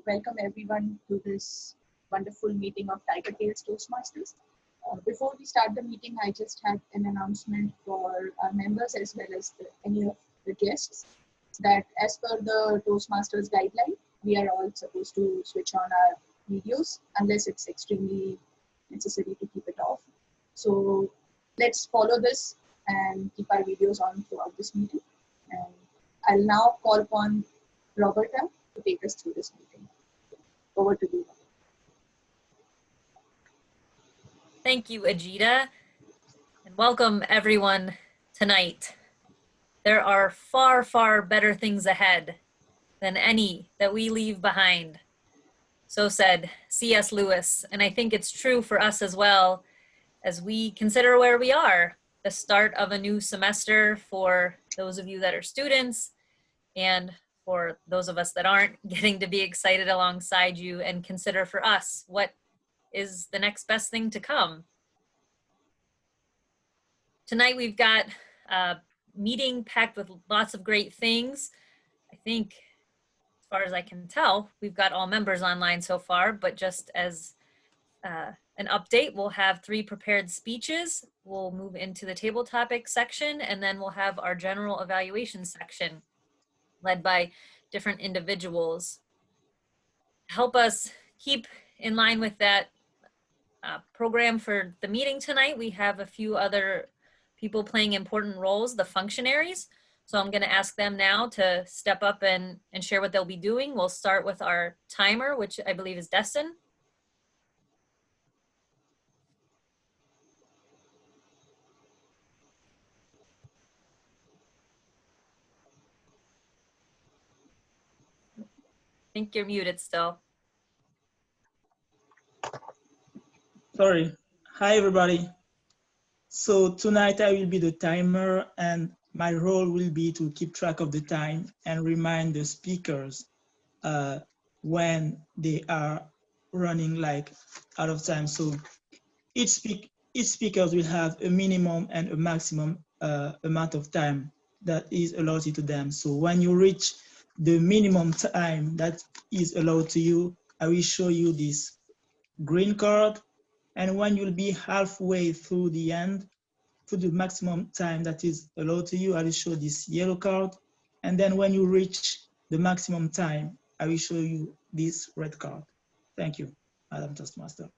Welcome everyone to this wonderful meeting of Tigertales Toastmasters. Before we start the meeting, I just had an announcement for our members as well as any of the guests that as per the Toastmasters guideline, we are all supposed to switch on our videos unless it's extremely necessary to keep it off. So let's follow this and keep our videos on throughout this meeting. And I'll now call upon Roberta to take us through this meeting. Over to you. Thank you, Ajita, and welcome everyone tonight. There are far, far better things ahead than any that we leave behind. So said C.S. Lewis, and I think it's true for us as well as we consider where we are, the start of a new semester for those of you that are students and for those of us that aren't, getting to be excited alongside you and consider for us what is the next best thing to come. Tonight we've got a meeting packed with lots of great things. I think, as far as I can tell, we've got all members online so far, but just as an update, we'll have 3 prepared speeches. We'll move into the table topic section, and then we'll have our general evaluation section led by different individuals. Help us keep in line with that program for the meeting tonight. We have a few other people playing important roles, the functionaries. So I'm going to ask them now to step up and share what they'll be doing. We'll start with our timer, which I believe is Destin. I think you're muted still. Sorry. Hi, everybody. So tonight I will be the timer, and my role will be to keep track of the time and remind the speakers when they are running like out of time. So each speaker will have a minimum and a maximum amount of time that is allotted to them. So when you reach the minimum time that is allowed to you, I will show you this green card. And when you'll be halfway through the end, to the maximum time that is allowed to you, I will show this yellow card. And then when you reach the maximum time, I will show you this red card. Thank you, Madam Toastmaster.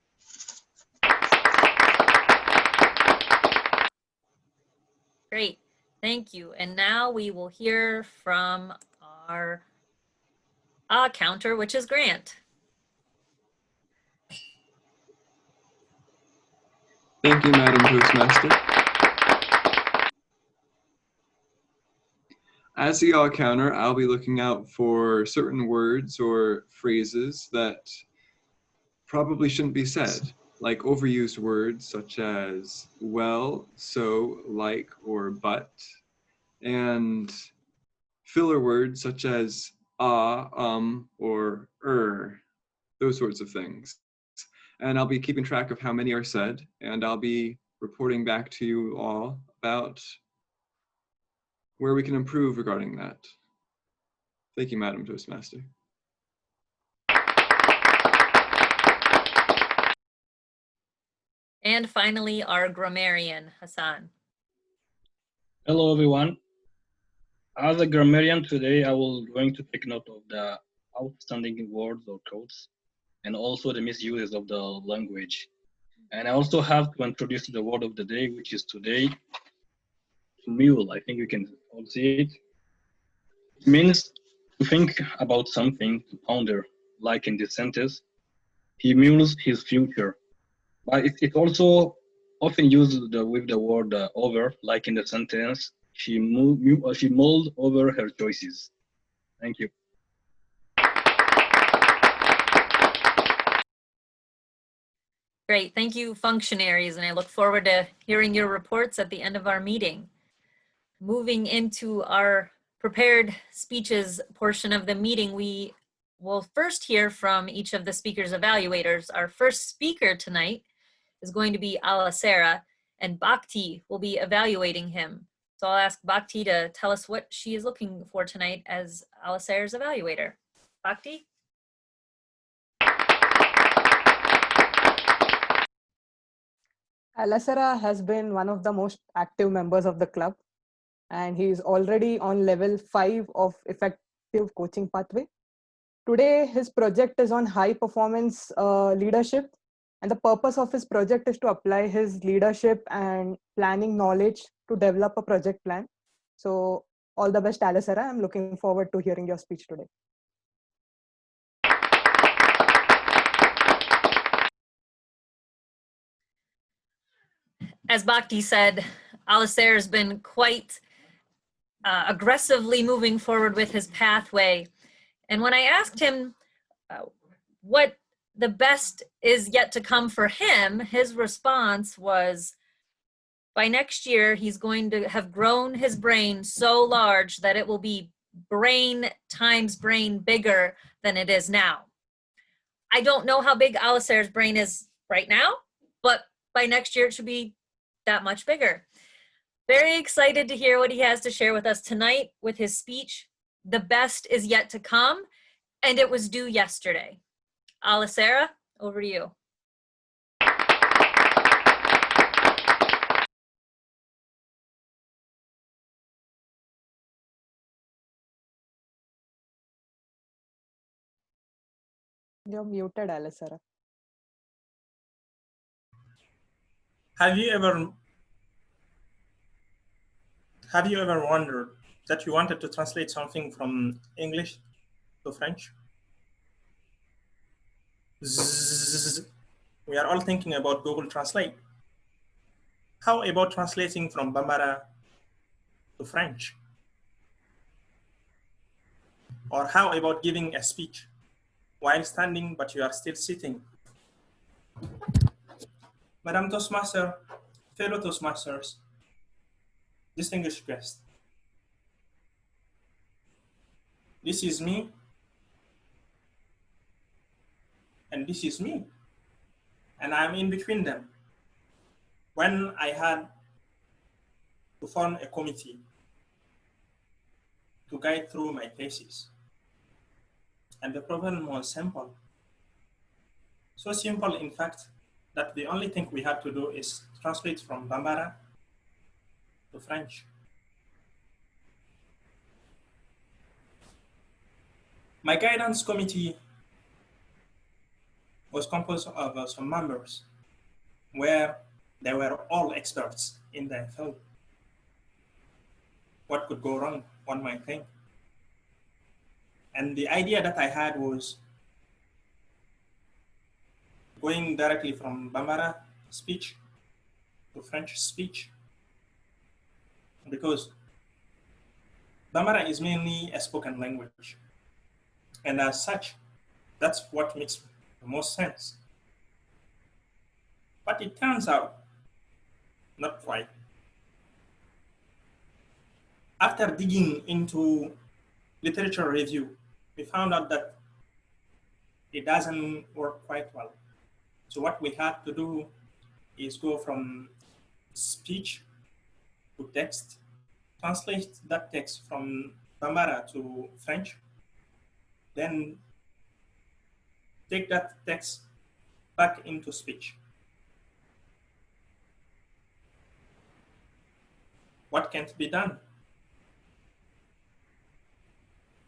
Great, thank you. And now we will hear from our counter, which is Grant. Thank you, Madam Toastmaster. As the all counter, I'll be looking out for certain words or phrases that probably shouldn't be said, like overused words such as well, so, like, or but, and filler words such as or those sorts of things. And I'll be keeping track of how many are said, and I'll be reporting back to you all about where we can improve regarding that. Thank you, Madam Toastmaster. And finally, our grammarian, Hassan. Hello, everyone. As a grammarian today, I will going to take note of the outstanding words or codes, and also the misuses of the language. And I also have to introduce the word of the day, which is today, mule. I think you can all see it. It means to think about something, to ponder, like in this sentence, he mules his future. But it's also often used with the word over, like in the sentence, she mulled over her choices. Thank you. Great, thank you, functionaries, and I look forward to hearing your reports at the end of our meeting. Moving into our prepared speeches portion of the meeting, we will first hear from each of the speakers evaluators. Our first speaker tonight is going to be Alasera, and Bhakti will be evaluating him. So I'll ask Bhakti to tell us what she is looking for tonight as Alisair's evaluator. Bhakti? Alasara has been one of the most active members of the club, and he is already on level 5 of effective coaching pathway. Today, his project is on high performance leadership, and the purpose of his project is to apply his leadership and planning knowledge to develop a project plan. So all the best, Alasara. I'm looking forward to hearing your speech today. As Bhakti said, Alistair has been quite aggressively moving forward with his pathway. And when I asked him what the best is yet to come for him, his response was, by next year, he's going to have grown his brain so large that it will be brain times brain bigger than it is now. I don't know how big Alistair's brain is right now, but by next year, it should be that much bigger. Very excited to hear what he has to share with us tonight with his speech. The best is yet to come, and it was due yesterday. Alisair, over to you. You're muted, Alasara. Have you ever wondered that you wanted to translate something from English to French? Zzz. We are all thinking about Google Translate. How about translating from Bambara to French? Or how about giving a speech while standing, but you are still sitting? Madam Toastmaster, fellow Toastmasters, distinguished guests, this is me, and this is me, and I'm in between them. When I had to form a committee to guide through my thesis, and the problem was simple. So simple, in fact, that the only thing we had to do is translate from Bambara to French. My guidance committee was composed of some members where they were all experts in their field. What could go wrong, one might think. And the idea that I had was going directly from Bambara speech to French speech, because Bambara is mainly a spoken language. And as such, that's what makes the most sense. But it turns out, not quite. After digging into literature review, we found out that it doesn't work quite well. So what we had to do is go from speech to text, translate that text from Bambara to French, then take that text back into speech. What can't be done?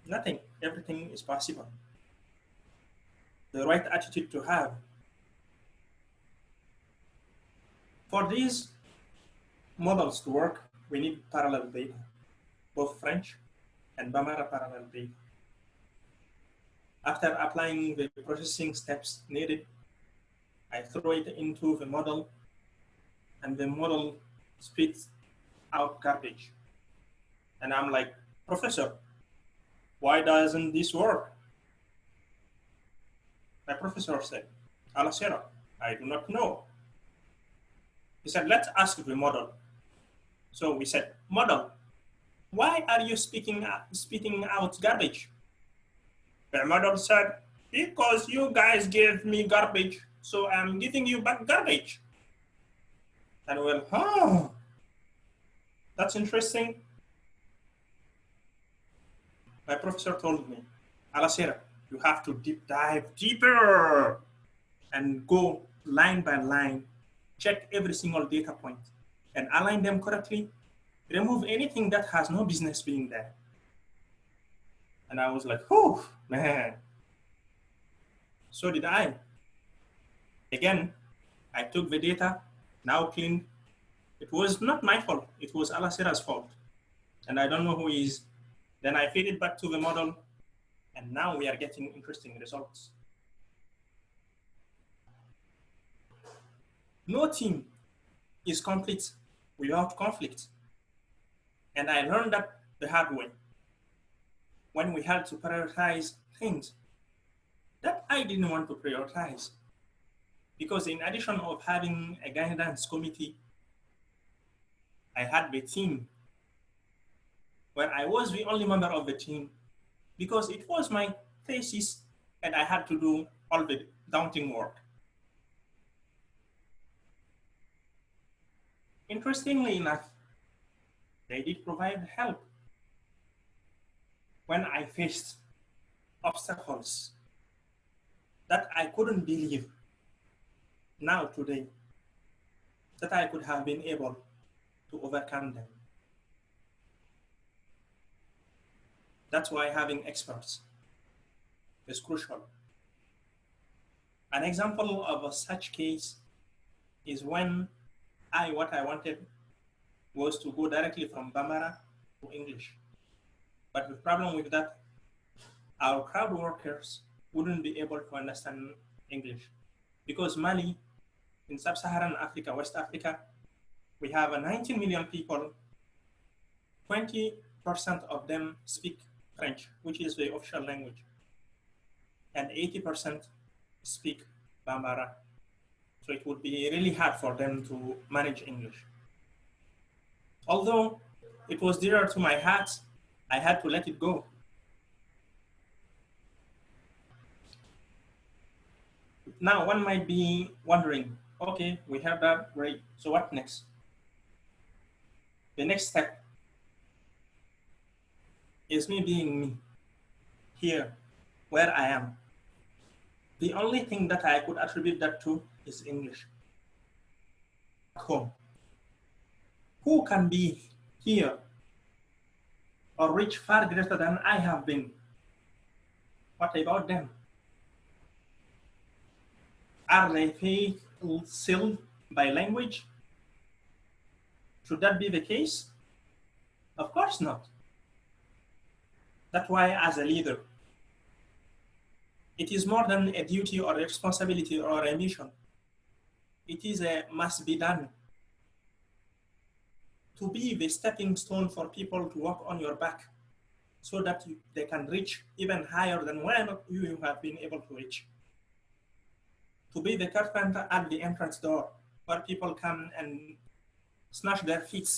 Nothing. Everything is possible. The right attitude to have. For these models to work, we need parallel data, both French and Bambara parallel data. After applying the processing steps needed, I throw it into the model, and the model spits out garbage. And I'm like, Professor, why doesn't this work? My professor said, Alisair, I do not know. He said, let's ask the model. So we said, model, why are you spitting out garbage? The model said, because you guys gave me garbage, so I'm giving you back garbage. And well, That's interesting. My professor told me, Alasera, you have to deep dive deeper and go line by line, check every single data point and align them correctly, remove anything that has no business being there. And I was like, whew, man. So did I. Again, I took the data, now cleaned. It was not my fault. It was Alasera's fault. And I don't know who is. Then I feed it back to the model. And now we are getting interesting results. No team is complete without conflict. And I learned that the hard way when we had to prioritize things that I didn't want to prioritize. Because in addition of having a guidance committee, I had the team where I was the only member of the team because it was my thesis and I had to do all the daunting work. Interestingly enough, they did provide help when I faced obstacles that I couldn't believe now today that I could have been able to overcome them. That's why having experts is crucial. An example of a such case is when what I wanted was to go directly from Bambara to English. But the problem with that, our crowd workers wouldn't be able to understand English because Mali, in sub-Saharan Africa, West Africa, we have 19 million people, 20% of them speak French, which is the official language, and 80% speak Bambara. So it would be really hard for them to manage English. Although it was dear to my heart, I had to let it go. Now one might be wondering, okay, we have that, great. So what next? The next step is me being me here, where I am. The only thing that I could attribute that to is English. Home. Who can be here or reach far greater than I have been? What about them? Are they sealed by language? Should that be the case? Of course not. That's why as a leader, it is more than a duty or a responsibility or a mission. It is a must be done. To be the stepping stone for people to walk on your back so that they can reach even higher than where you have been able to reach. To be the carpenter at the entrance door where people come and smash their feet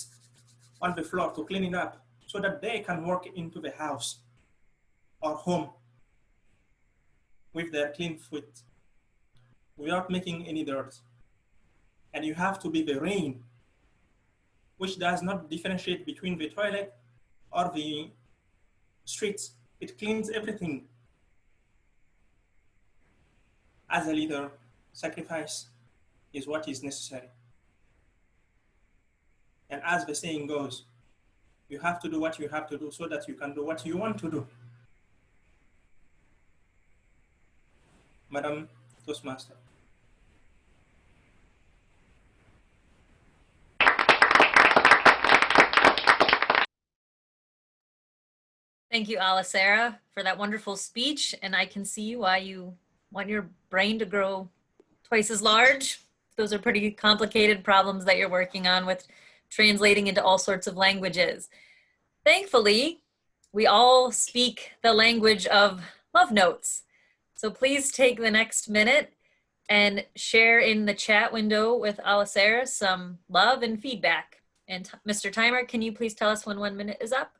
on the floor to clean it up so that they can walk into the house or home with their clean feet without making any dirt. And you have to be the rain, which does not differentiate between the toilet or the streets. It cleans everything. As a leader, sacrifice is what is necessary. And as the saying goes, you have to do what you have to do so that you can do what you want to do. Madam Toastmaster. Thank you, Alasera, for that wonderful speech. And I can see why you want your brain to grow twice as large. Those are pretty complicated problems that you're working on with translating into all sorts of languages. Thankfully, we all speak the language of love notes. So please take the next minute and share in the chat window with Alasera some love and feedback. And Mr. Timer, can you please tell us when 1 minute is up?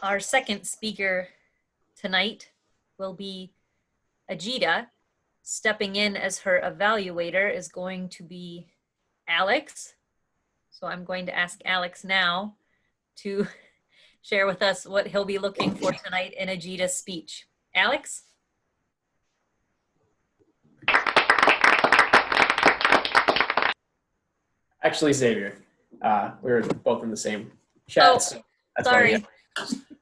Our second speaker tonight will be Ajita. Stepping in as her evaluator is going to be Alex. So I'm going to ask Alex now to share with us what he'll be looking for tonight in Ajita's speech. Alex? Actually, Xavier. We were both in the same chat. Oh, so that's sorry. why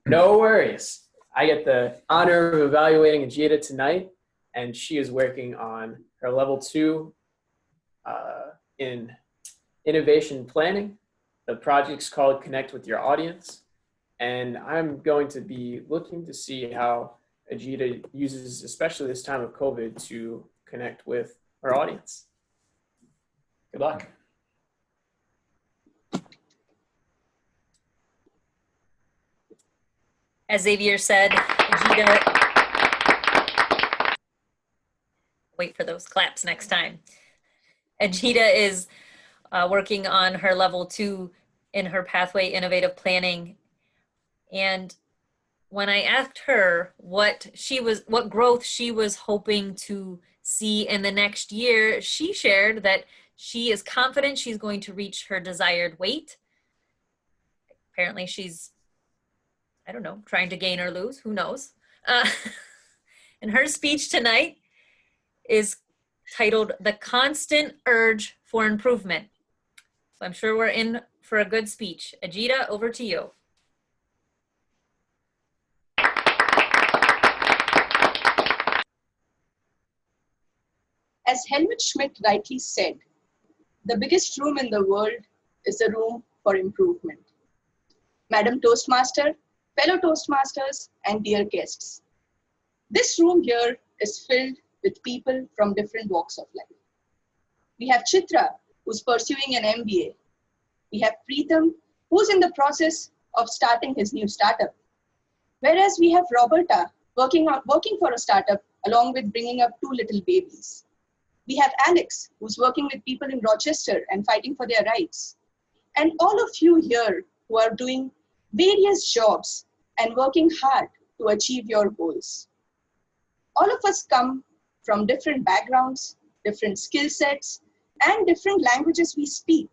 no worries. I get the honor of evaluating Ajita tonight, and she is working on her level 2 in innovation planning. The project's called Connect with Your Audience, and I'm going to be looking to see how Ajita uses, especially this time of COVID, to connect with her audience. Good luck. As Xavier said, Ajita, wait for those claps next time. Ajita is working on her level 2 in her pathway innovative planning. And when I asked her what growth she was hoping to see in the next year, she shared that she is confident she's going to reach her desired weight. Apparently she's, I don't know, trying to gain or lose, who knows? And her speech tonight is titled The Constant Urge for Improvement. So I'm sure we're in for a good speech. Ajita, over to you. As Helmut Schmidt rightly said, the biggest room in the world is the room for improvement. Madam Toastmaster, fellow Toastmasters, and dear guests, this room here is filled with people from different walks of life. We have Chitra, who's pursuing an MBA. We have Preetham, who's in the process of starting his new startup. Whereas we have Roberta, working for a startup along with bringing up 2 little babies. We have Alex, who's working with people in Rochester and fighting for their rights. And all of you here who are doing various jobs and working hard to achieve your goals. All of us come from different backgrounds, different skill sets, and different languages we speak.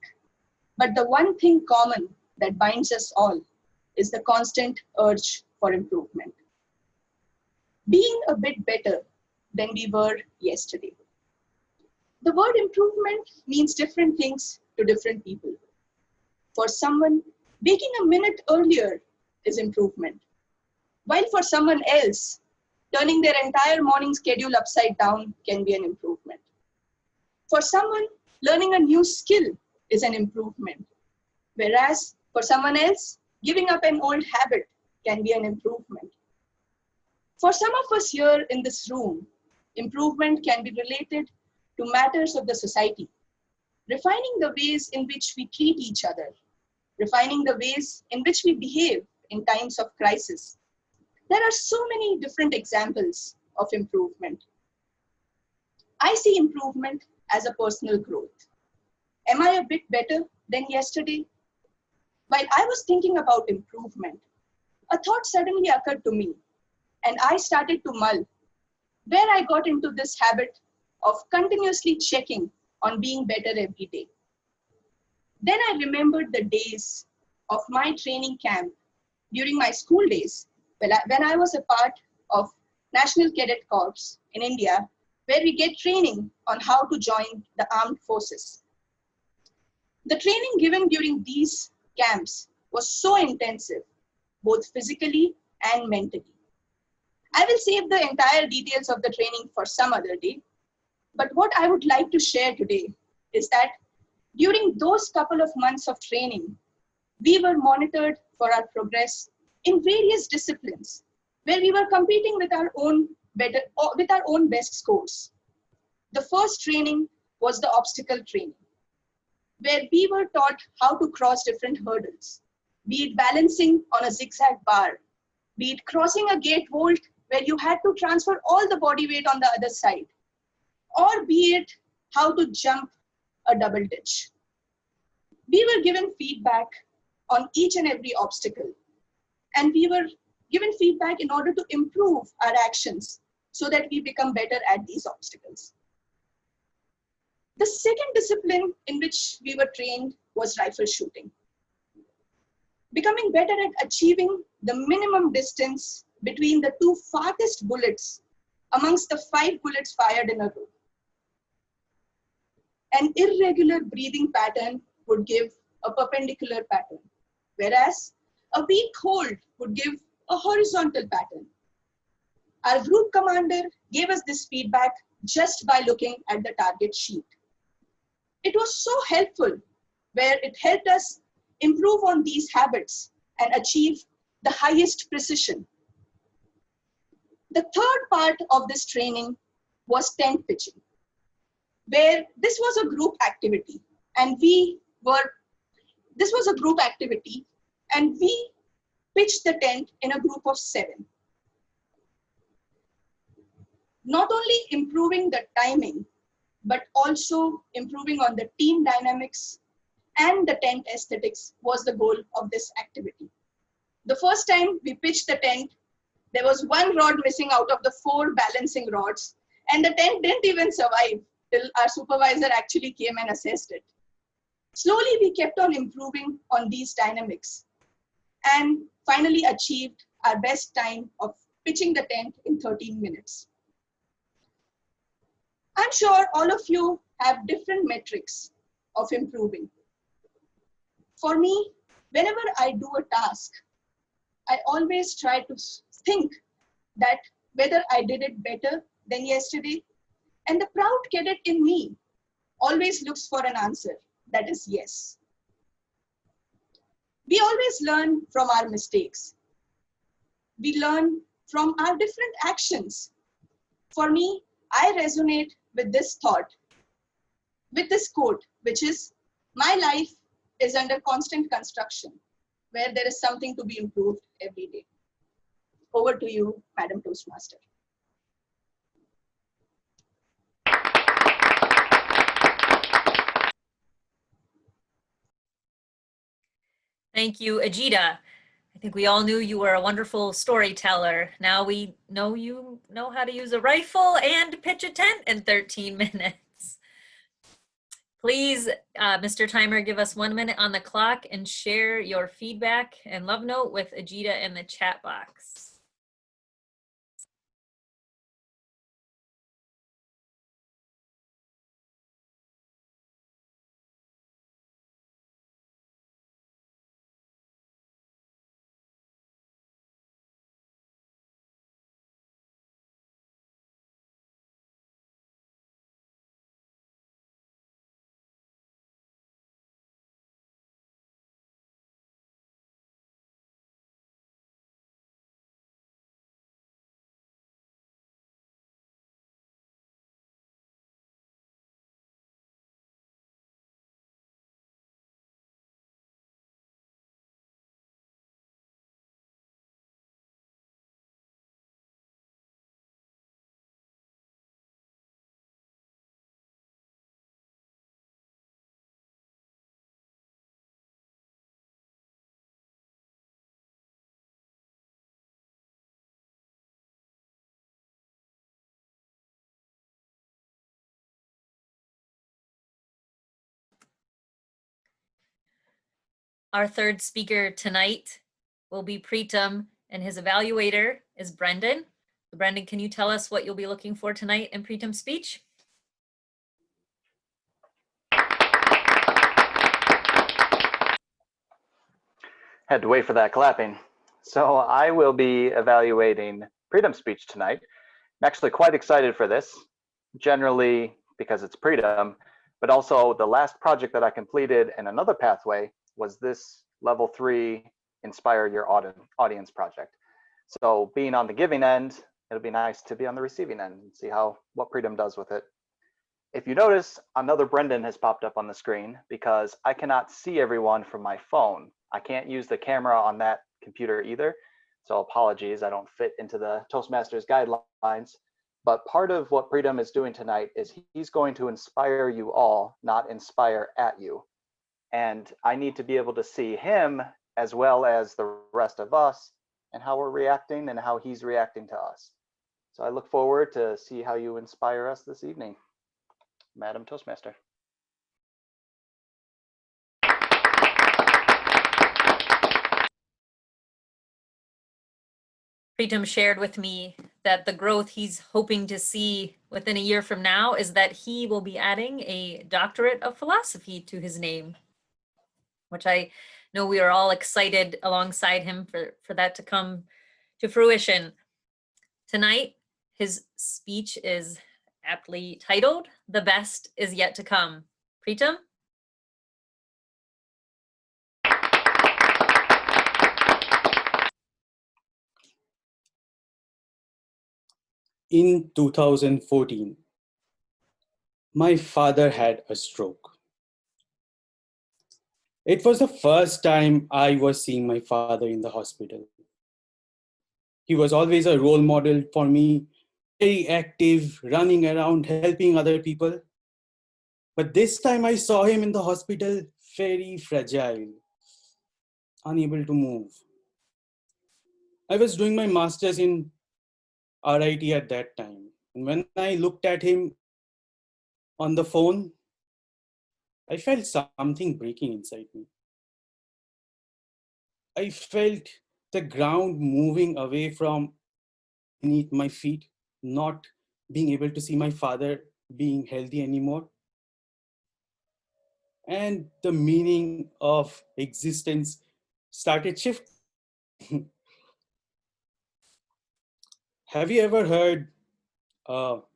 But the one thing common that binds us all is the constant urge for improvement. Being a bit better than we were yesterday. The word improvement means different things to different people. For someone, waking a minute earlier is improvement. While for someone else, turning their entire morning schedule upside down can be an improvement. For someone, learning a new skill is an improvement. Whereas for someone else, giving up an old habit can be an improvement. For some of us here in this room, improvement can be related to matters of the society, refining the ways in which we treat each other, refining the ways in which we behave in times of crisis. There are so many different examples of improvement. I see improvement as a personal growth. Am I a bit better than yesterday? While I was thinking about improvement, a thought suddenly occurred to me, and I started to mull where I got into this habit of continuously checking on being better every day. Then I remembered the days of my training camp during my school days when I was a part of National Cadet Corps in India, where we get training on how to join the armed forces. The training given during these camps was so intensive, both physically and mentally. I will save the entire details of the training for some other day. But what I would like to share today is that during those couple of months of training, we were monitored for our progress in various disciplines where we were competing with our own best scores. The first training was the obstacle training, where we were taught how to cross different hurdles, be it balancing on a zigzag bar, be it crossing a gate vault where you had to transfer all the body weight on the other side, or be it how to jump a double ditch. We were given feedback on each and every obstacle, and we were given feedback in order to improve our actions so that we become better at these obstacles. The second discipline in which we were trained was rifle shooting. Becoming better at achieving the minimum distance between the two farthest bullets amongst the 5 bullets fired in a row. An irregular breathing pattern would give a perpendicular pattern, whereas a weak hold would give a horizontal pattern. Our group commander gave us this feedback just by looking at the target sheet. It was so helpful, where it helped us improve on these habits and achieve the highest precision. The third part of this training was tent pitching, where this was a group activity, and we pitched the tent in a group of 7. Not only improving the timing, but also improving on the team dynamics and the tent aesthetics was the goal of this activity. The first time we pitched the tent, there was 1 rod missing out of the 4 balancing rods, and the tent didn't even survive till our supervisor actually came and assessed it. Slowly, we kept on improving on these dynamics and finally achieved our best time of pitching the tent in 13 minutes. I'm sure all of you have different metrics of improving. For me, whenever I do a task, I always try to think that whether I did it better than yesterday, and the proud cadet in me always looks for an answer that is yes. We always learn from our mistakes. We learn from our different actions. For me, I resonate with this thought, with this quote, which is, my life is under constant construction, where there is something to be improved every day. Over to you, Madam Toastmaster. Thank you, Ajita. I think we all knew you were a wonderful storyteller. Now we know you know how to use a rifle and pitch a tent in 13 minutes. Please, Mr. Timer, give us 1 minute on the clock and share your feedback and love note with Ajita in the chat box. Our third speaker tonight will be Preetam, and his evaluator is Brendan. Brendan, can you tell us what you'll be looking for tonight in Preetam's speech? Had to wait for that clapping. So I will be evaluating Preetam's speech tonight. I'm actually quite excited for this, generally because it's Preetam, but also the last project that I completed in another pathway was this level 3 Inspire Your Audience project. So being on the giving end, it'll be nice to be on the receiving end and see what Preetam does with it. If you notice, another Brendan has popped up on the screen because I cannot see everyone from my phone. I can't use the camera on that computer either. So apologies, I don't fit into the Toastmasters guidelines. But part of what Preetam is doing tonight is he's going to inspire you all, not inspire at you. And I need to be able to see him as well as the rest of us and how we're reacting and how he's reacting to us. So I look forward to see how you inspire us this evening, Madam Toastmaster. Pritam shared with me that the growth he's hoping to see within a year from now is that he will be adding a doctorate of philosophy to his name, which I know we are all excited alongside him for that to come to fruition. Tonight, his speech is aptly titled, "The Best is Yet to Come." Pritam? In 2014, my father had a stroke. It was the first time I was seeing my father in the hospital. He was always a role model for me, very active, running around, helping other people. But this time I saw him in the hospital, very fragile, unable to move. I was doing my master's in RIT at that time. And when I looked at him on the phone, I felt something breaking inside me. I felt the ground moving away from beneath my feet, not being able to see my father being healthy anymore. And the meaning of existence started shifting. Have you ever heard how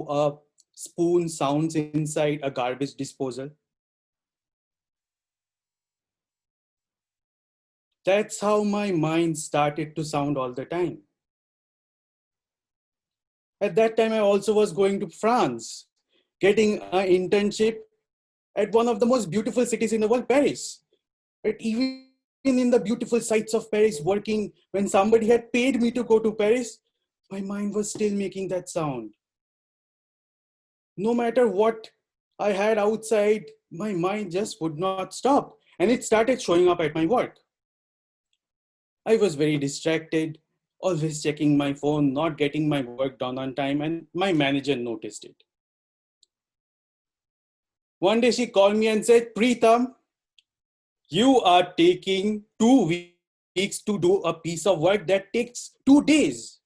a spoon sounds inside a garbage disposal? That's how my mind started to sound all the time. At that time, I also was going to France, getting an internship at one of the most beautiful cities in the world, Paris. But even in the beautiful sights of Paris, working when somebody had paid me to go to Paris, my mind was still making that sound. No matter what I had outside, my mind just would not stop. And it started showing up at my work. I was very distracted, always checking my phone, not getting my work done on time, and my manager noticed it. One day she called me and said, "Pritam, you are taking 2 weeks to do a piece of work that takes 2 days.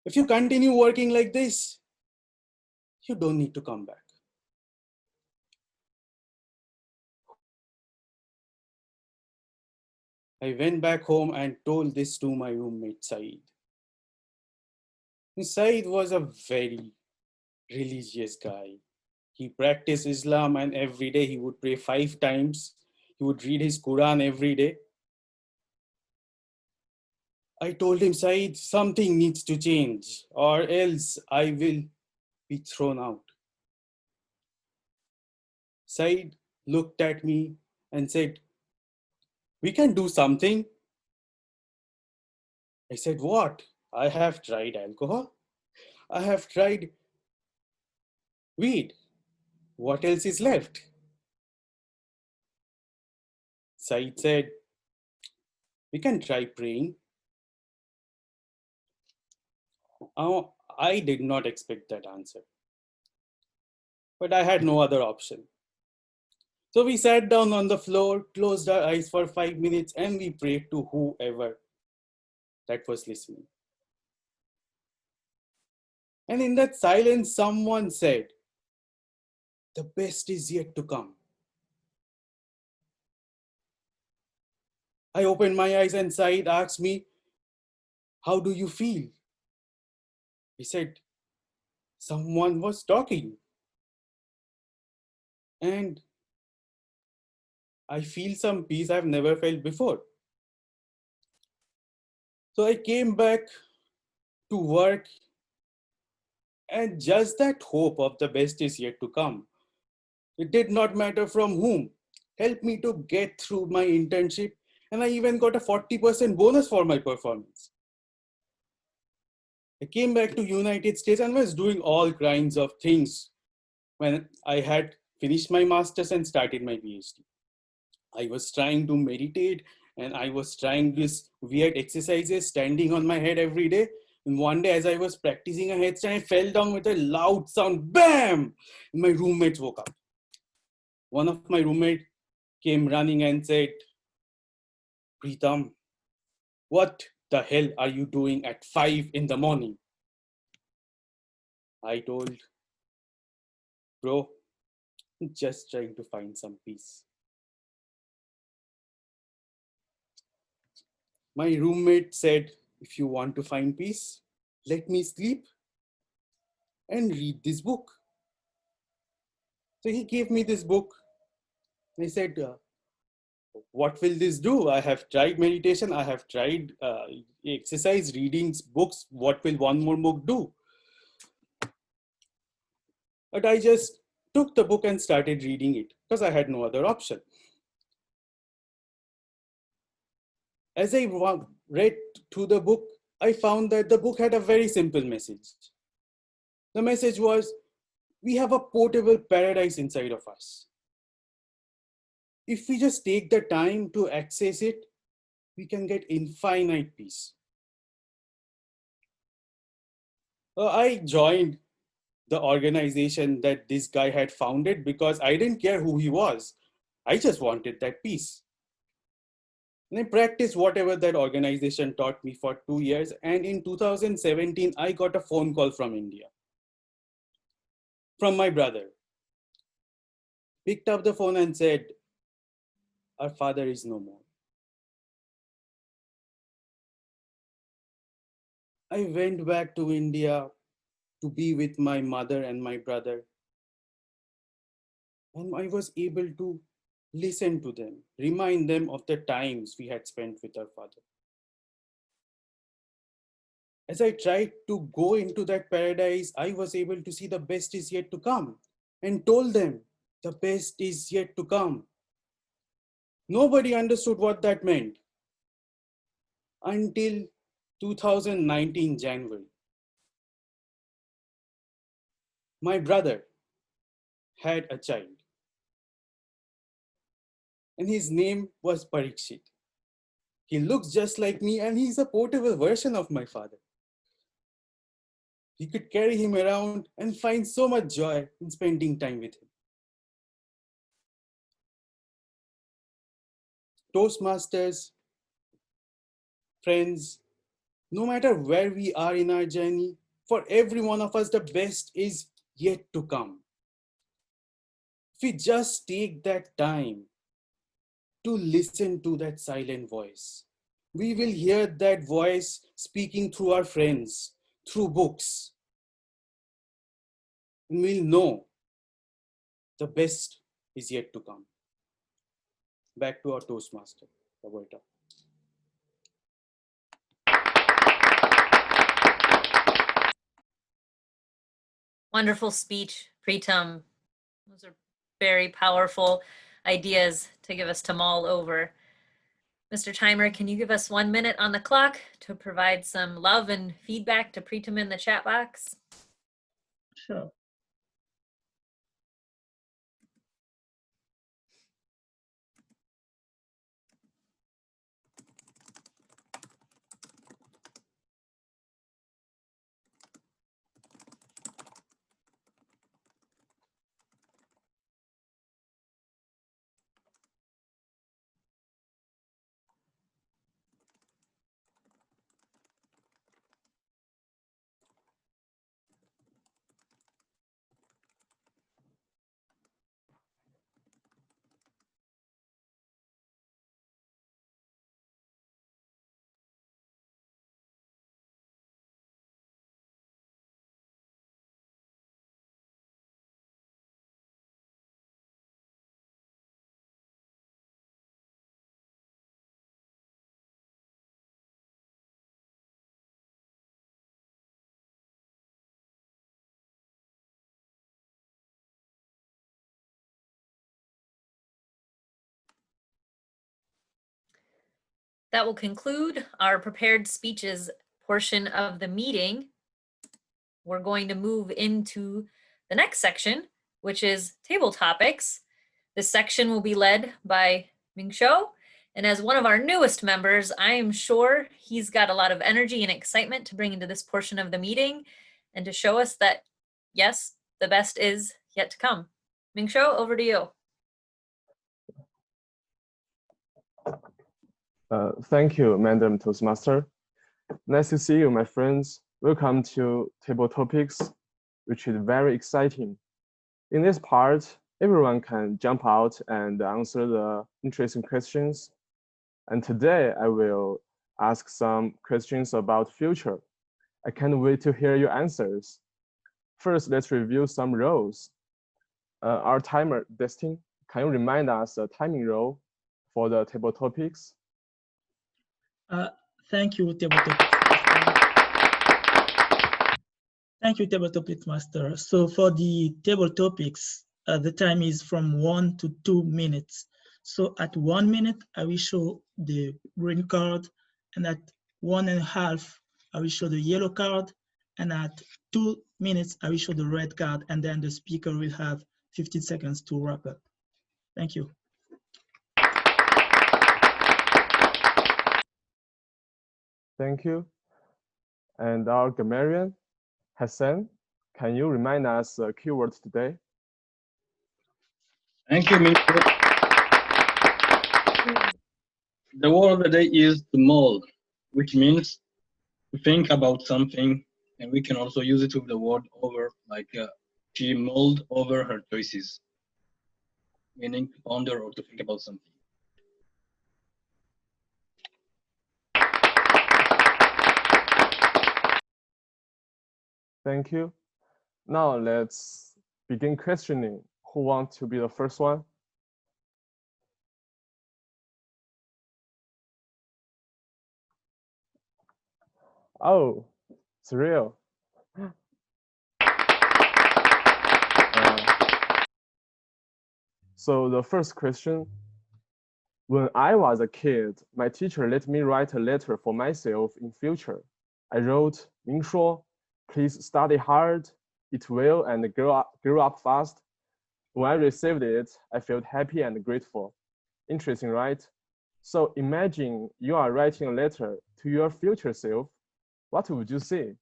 If you continue working like this, you don't need to come back." I went back home and told this to my roommate, Saeed. Saeed was a very religious guy. He practiced Islam and every day he would pray 5 times. He would read his Quran every day. I told him, "Saeed, something needs to change or else I will be thrown out." Saeed looked at me and said, "We can do something." I said, "What?" "I have tried alcohol. I have tried weed. What else is left?" Saeed said, "We can try praying." I did not expect that answer, but I had no other option. So we sat down on the floor, closed our eyes for 5 minutes, and we prayed to whoever that was listening. And in that silence, someone said, "The best is yet to come." I opened my eyes and Saeed asked me, "How do you feel?" He said, "Someone was talking. And I feel some peace I've never felt before." So I came back to work, and just that hope of the best is yet to come, it did not matter from whom, helped me to get through my internship, and I even got a 40% bonus for my performance. I came back to United States and was doing all kinds of things when I had finished my master's and started my PhD. I was trying to meditate and I was trying this weird exercises standing on my head every day. And one day as I was practicing a headstand, I fell down with a loud sound, bam! And my roommates woke up. One of my roommates came running and said, Pritam, what the hell are you doing at 5 in the morning? I told, bro, I'm just trying to find some peace. My roommate said, if you want to find peace, let me sleep and read this book. So he gave me this book. I said, what will this do? I have tried meditation. I have tried exercise, reading books. What will one more book do? But I just took the book and started reading it because I had no other option. As I read through the book, I found that the book had a very simple message. The message was, we have a portable paradise inside of us. If we just take the time to access it, we can get infinite peace. I joined the organization that this guy had founded because I didn't care who he was. I just wanted that peace. And I practiced whatever that organization taught me for 2 years. And in 2017, I got a phone call from India, from my brother. Picked up the phone and said, our father is no more. I went back to India to be with my mother and my brother. And I was able to listen to them, remind them of the times we had spent with our father. As I tried to go into that paradise, I was able to see the best is yet to come and told them the best is yet to come. Nobody understood what that meant until 2019 January. My brother had a child and his name was Parikshit. He looks just like me and he's a portable version of my father. He could carry him around and find so much joy in spending time with him. Toastmasters, friends, no matter where we are in our journey, for every one of us, the best is yet to come. If we just take that time to listen to that silent voice, we will hear that voice speaking through our friends, through books, and we'll know the best is yet to come. Back to our Toastmaster, Roberta. Wonderful speech, Pritam. Those are very powerful ideas to give us to mull over. Mr. Timer, can you give us 1 minute on the clock to provide some love and feedback to Pritam in the chat box? Sure. That will conclude our prepared speeches portion of the meeting. We're going to move into the next section, which is table topics. This section will be led by Ming Shou. And as one of our newest members, I am sure he's got a lot of energy and excitement to bring into this portion of the meeting and to show us that, yes, the best is yet to come. Ming Shou, over to you. Thank you, Madam Toastmaster. Nice to see you, my friends. Welcome to Table Topics, which is very exciting. In this part, everyone can jump out and answer the interesting questions. And today I will ask some questions about future. I can't wait to hear your answers. First, let's review some roles. Our timer, Destin, can you remind us the timing role for the table topics? Thank you, Table Topics. Thank you, Table Topics Master. So for the table topics, the time is from 1 to 2 minutes. So at 1 minute, I will show the green card, and at 1.5, I will show the yellow card, and at 2 minutes, I will show the red card, and then the speaker will have 15 seconds to wrap up. Thank you. Thank you. And our grammarian, Hassan, can you remind us the keywords today? Thank you, Mr. The word of the day is to mull, which means to think about something, and we can also use it with the word over, like she mulled over her choices, meaning to ponder or to think about something. Thank you. Now let's begin questioning. Who wants to be the first one? Oh, it's real. So the first question, when I was a kid, my teacher let me write a letter for myself in future. I wrote, Ming Shuo, please study hard, eat well, and grow up fast. When I received it, I felt happy and grateful. Interesting, right? So imagine you are writing a letter to your future self. What would you say?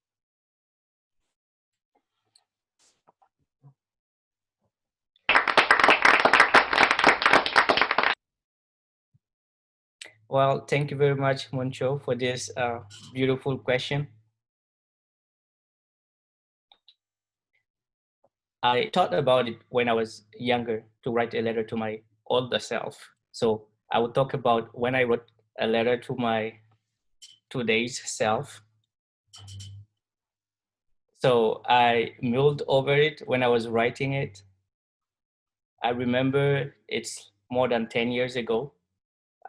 Well, thank you very much, Moncho, for this beautiful question. I thought about it when I was younger to write a letter to my older self. So I would talk about when I wrote a letter to my today's self. So I mulled over it when I was writing it. I remember it's more than 10 years ago.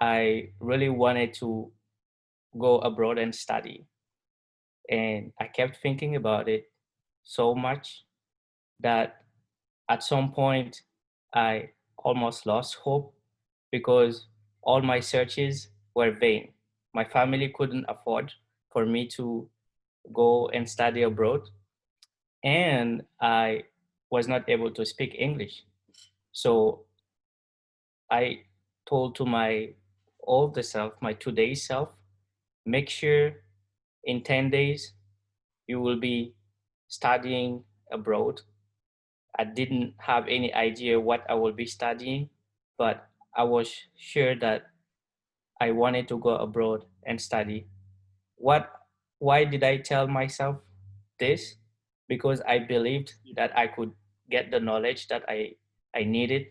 I really wanted to go abroad and study. And I kept thinking about it so much that at some point I almost lost hope because all my searches were vain. My family couldn't afford for me to go and study abroad, and I was not able to speak English. So I told to my older self, my today's self, make sure in 10 days you will be studying abroad. I didn't have any idea what I will be studying, but I was sure that I wanted to go abroad and study. Why did I tell myself this? Because I believed that I could get the knowledge that I needed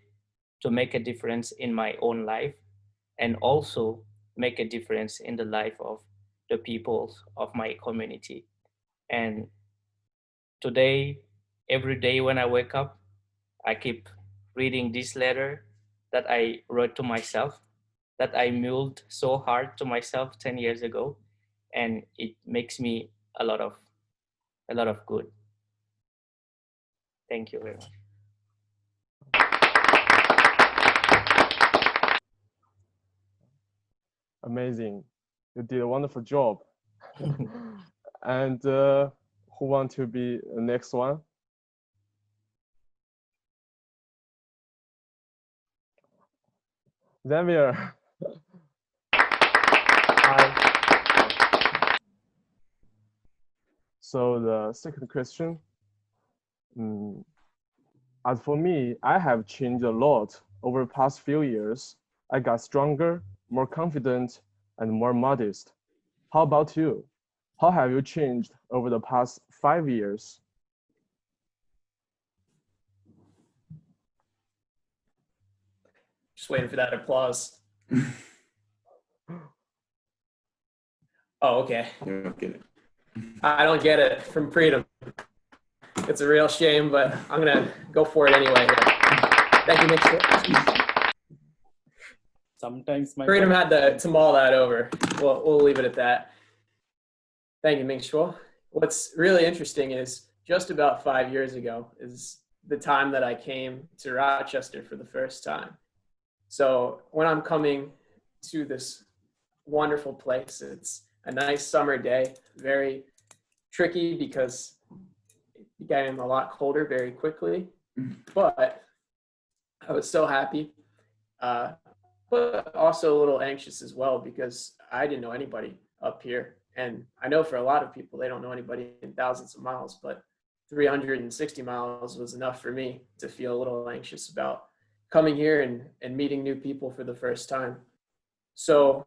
to make a difference in my own life and also make a difference in the life of the people of my community. And today, every day when I wake up, I keep reading this letter that I wrote to myself, that I mulled so hard to myself 10 years ago, and it makes me a lot of good. Thank you very much. Amazing. You did a wonderful job. And who want to be the next one? Xavier. Hi. So the second question, as for me, I have changed a lot over the past few years. I got stronger, more confident, and more modest. How about you? How have you changed over the past 5 years? Just waiting for that applause. Oh, okay. You don't get it. I don't get it from Freedom. It's a real shame, but I'm gonna go for it anyway. Thank you, Nick. Sometimes my Freedom had to mull that over. We'll leave it at that. Thank you, Ming Shuo. What's really interesting is just about 5 years ago is the time that I came to Rochester for the first time. So when I'm coming to this wonderful place, it's a nice summer day, very tricky because it became a lot colder very quickly, but I was so happy, but also a little anxious as well because I didn't know anybody up here. And I know for a lot of people, they don't know anybody in thousands of miles, but 360 miles was enough for me to feel a little anxious about coming here and meeting new people for the first time. So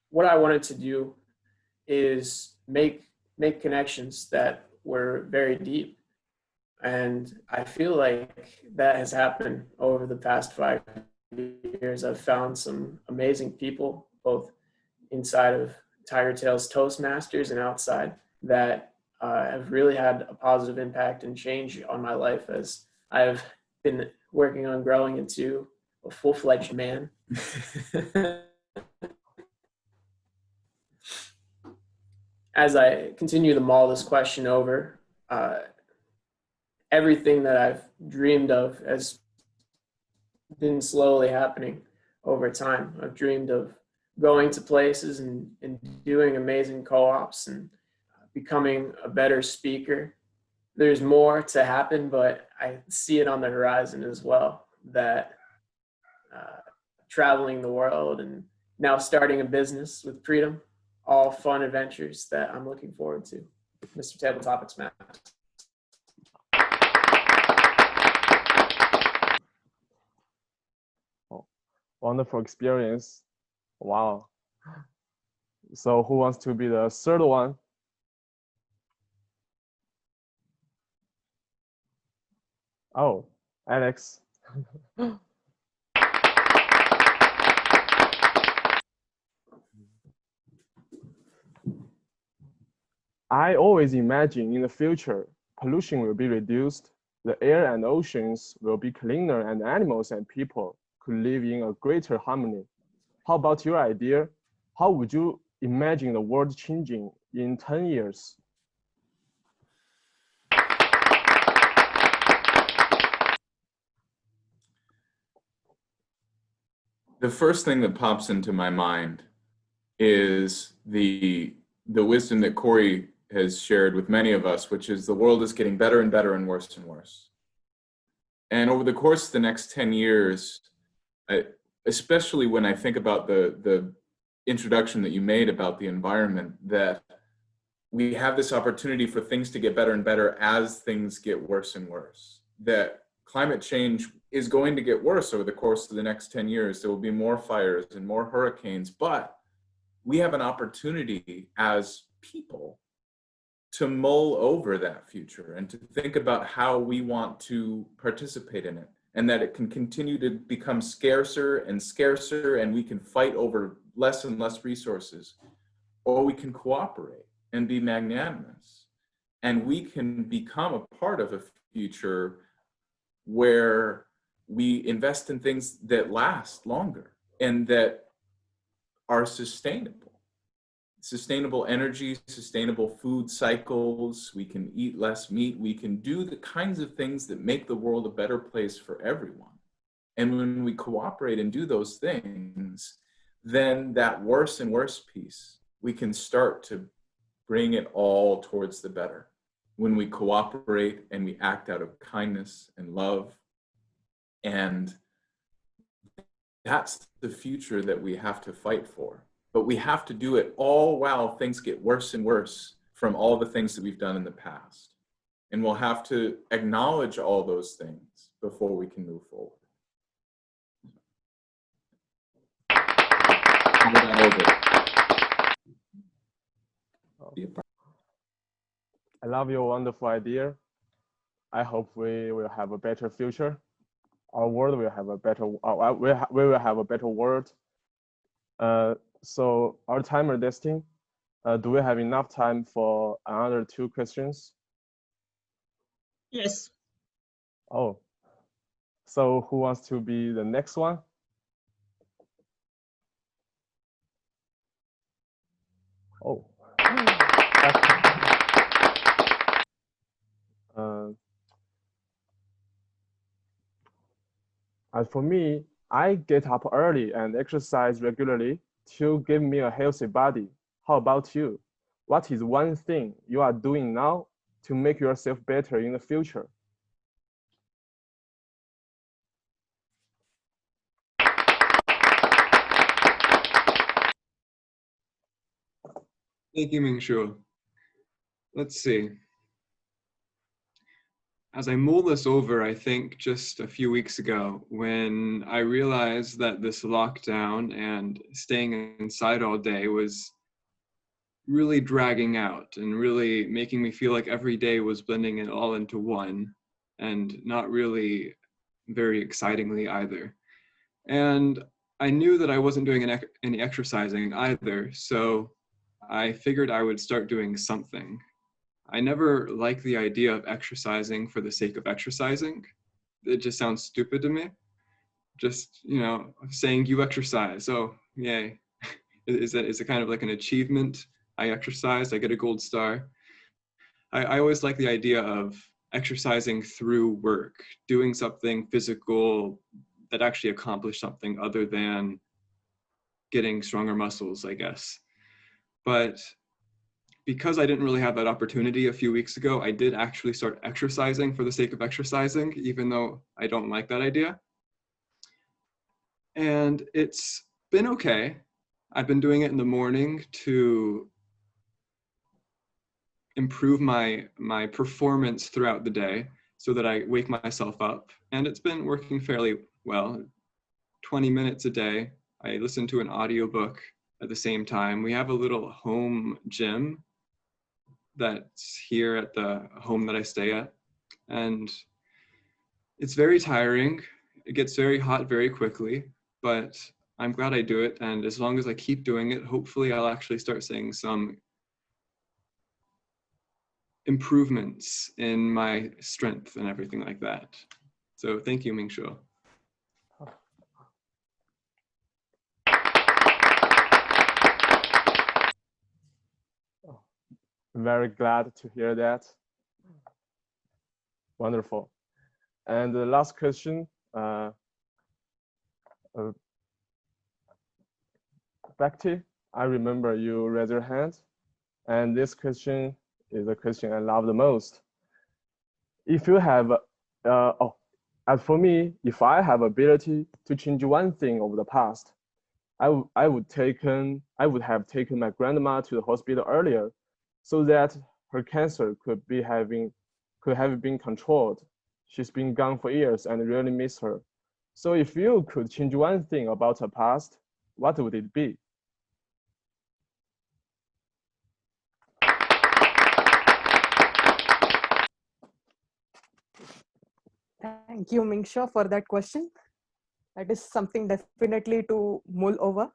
what I wanted to do is make connections that were very deep. And I feel like that has happened over the past 5 years. I've found some amazing people, both inside of Tigertales Toastmasters and outside, that have really had a positive impact and change on my life as I've been working on growing into a full-fledged man. As I continue to mull this question over, everything that I've dreamed of has been slowly happening over time. I've dreamed of going to places and doing amazing co-ops and becoming a better speaker. There's more to happen, but I see it on the horizon as well, that traveling the world and now starting a business with Freedom, all fun adventures that I'm looking forward to. Mr. Tabletopic's Matt. Oh, wonderful experience. Wow. So who wants to be the third one? Oh, Alex. I always imagine in the future, pollution will be reduced, the air and oceans will be cleaner, and animals and people could live in a greater harmony. How about your idea? How would you imagine the world changing in 10 years? The first thing that pops into my mind is the wisdom that Corey has shared with many of us, which is the world is getting better and better and worse and worse. And over the course of the next 10 years, especially when I think about the introduction that you made about the environment, that we have this opportunity for things to get better and better as things get worse and worse. That climate change is going to get worse over the course of the next 10 years. There will be more fires and more hurricanes, but we have an opportunity as people to mull over that future and to think about how we want to participate in it, and that it can continue to become scarcer and scarcer, and we can fight over less and less resources, or we can cooperate and be magnanimous, and we can become a part of a future where we invest in things that last longer and that are sustainable. Sustainable energy, sustainable food cycles, we can eat less meat, we can do the kinds of things that make the world a better place for everyone. And when we cooperate and do those things, then that worse and worse piece, we can start to bring it all towards the better. When we cooperate and we act out of kindness and love, and That's the future that we have to fight for. But we have to do it all while things get worse and worse from all the things that we've done in the past. And we'll have to acknowledge all those things before we can move forward. I love your wonderful idea. I hope we will have a better future. Our world will have a better. We will have a better world. So our timer testing. Do we have enough time for another 2 questions? Yes. Oh. So who wants to be the next one? Oh. As for me, I get up early and exercise regularly to give me a healthy body. How about you? What is one thing you are doing now to make yourself better in the future? Thank you, Mingshu. Let's see. As I mull this over, I think just a few weeks ago, when I realized that this lockdown and staying inside all day was really dragging out and really making me feel like every day was blending it all into one, and not really very excitingly either. And I knew that I wasn't doing any exercising either, so I figured I would start doing something. I never liked the idea of exercising for the sake of exercising. It just sounds stupid to me. Just, you know, saying you exercise, oh, yay. Is it kind of like an achievement? I exercised, I get a gold star. I always like the idea of exercising through work, doing something physical that actually accomplished something other than getting stronger muscles, I guess. But because I didn't really have that opportunity a few weeks ago, I did actually start exercising for the sake of exercising, even though I don't like that idea. And it's been okay. I've been doing it in the morning to improve my performance throughout the day so that I wake myself up. And it's been working fairly well. 20 minutes a day. I listen to an audiobook at the same time. We have a little home gym that's here at the home that I stay at. And it's very tiring. It gets very hot very quickly, but I'm glad I do it. And as long as I keep doing it, hopefully I'll actually start seeing some improvements in my strength and everything like that. So thank you, Mingshu. Very glad to hear that. Wonderful. And the last question, Bekti, I remember you raised your hand, and this question is the question I love the most. If you have, as for me, if I have ability to change one thing of the past, I would have taken my grandma to the hospital earlier, so that her cancer could have been controlled. She's been gone for years and really miss her. So if you could change one thing about her past, what would it be? Thank you, Mingsha, for that question. That is something definitely to mull over.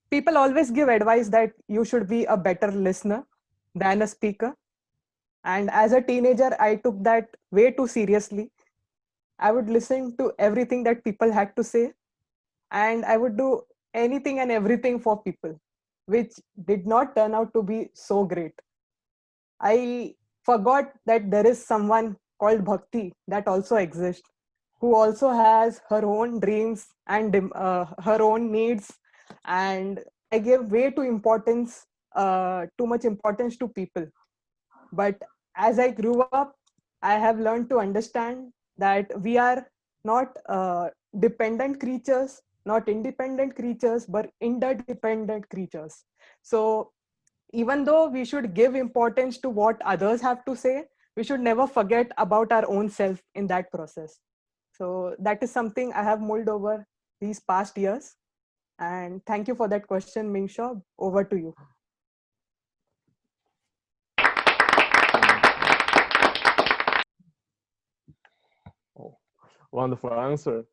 People always give advice that you should be a better listener than a speaker. And as a teenager, I took that way too seriously. I would listen to everything that people had to say, and I would do anything and everything for people, which did not turn out to be so great. I forgot that there is someone called Bhakti that also exists, who also has her own dreams and her own needs. And I gave way too much importance to people. But as I grew up, I have learned to understand that we are not dependent creatures, not independent creatures, but interdependent creatures. So even though we should give importance to what others have to say, we should never forget about our own self in that process. So that is something I have mulled over these past years. And thank you for that question, Mingsha. Over to you. Oh, wonderful answer.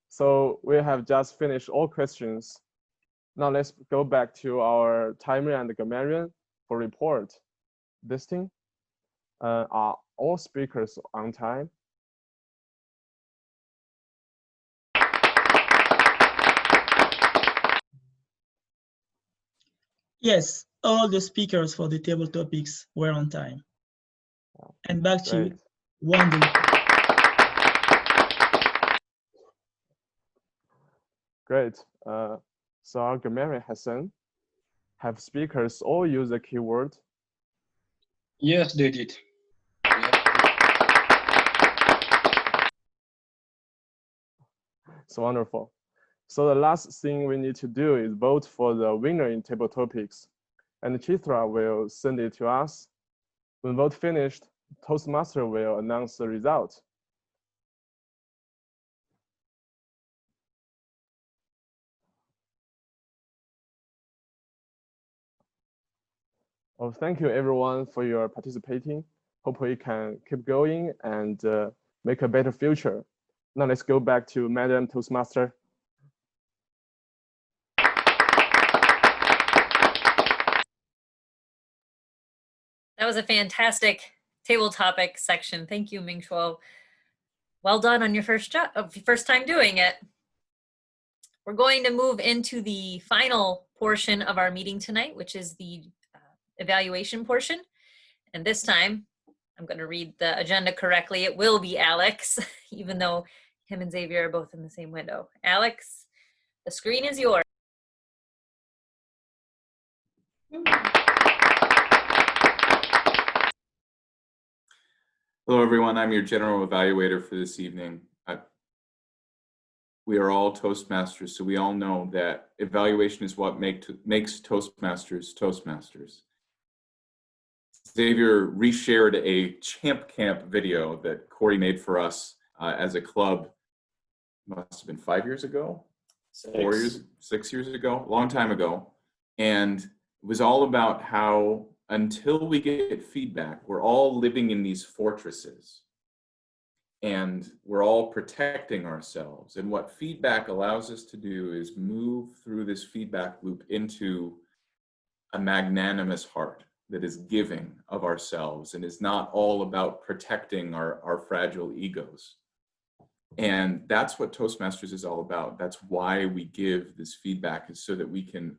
So we have just finished all questions. Now let's go back to our timer and grammarian for report. Listing. Are all speakers on time? Yes, all the speakers for the table topics were on time. And back to you. Wonderful. Great. So our grammarian Hassan, have speakers all use the keyword? Yes, they did. It's wonderful. So the last thing we need to do is vote for the winner in table topics. And Chitra will send it to us. When vote finished, Toastmaster will announce the result. Well, thank you everyone for your participating. Hope we can keep going and make a better future. Now let's go back to Madam Toastmaster. That was a fantastic table topic section. Thank you, Mingshuo. Well done on your first time doing it. We're going to move into the final portion of our meeting tonight, which is the evaluation portion. And this time, I'm going to read the agenda correctly. It will be Alex, even though him and Xavier are both in the same window. Alex, the screen is yours. Hello, everyone. I'm your general evaluator for this evening. We are all Toastmasters, so we all know that evaluation is what makes Toastmasters Toastmasters. Xavier reshared a Champ Camp video that Corey made for us as a club, must have been 5 years ago, 6 years ago, a long time ago. And it was all about how until we get feedback, we're all living in these fortresses and we're all protecting ourselves. And what feedback allows us to do is move through this feedback loop into a magnanimous heart that is giving of ourselves and is not all about protecting our fragile egos. And that's what Toastmasters is all about. That's why we give this feedback, is so that we can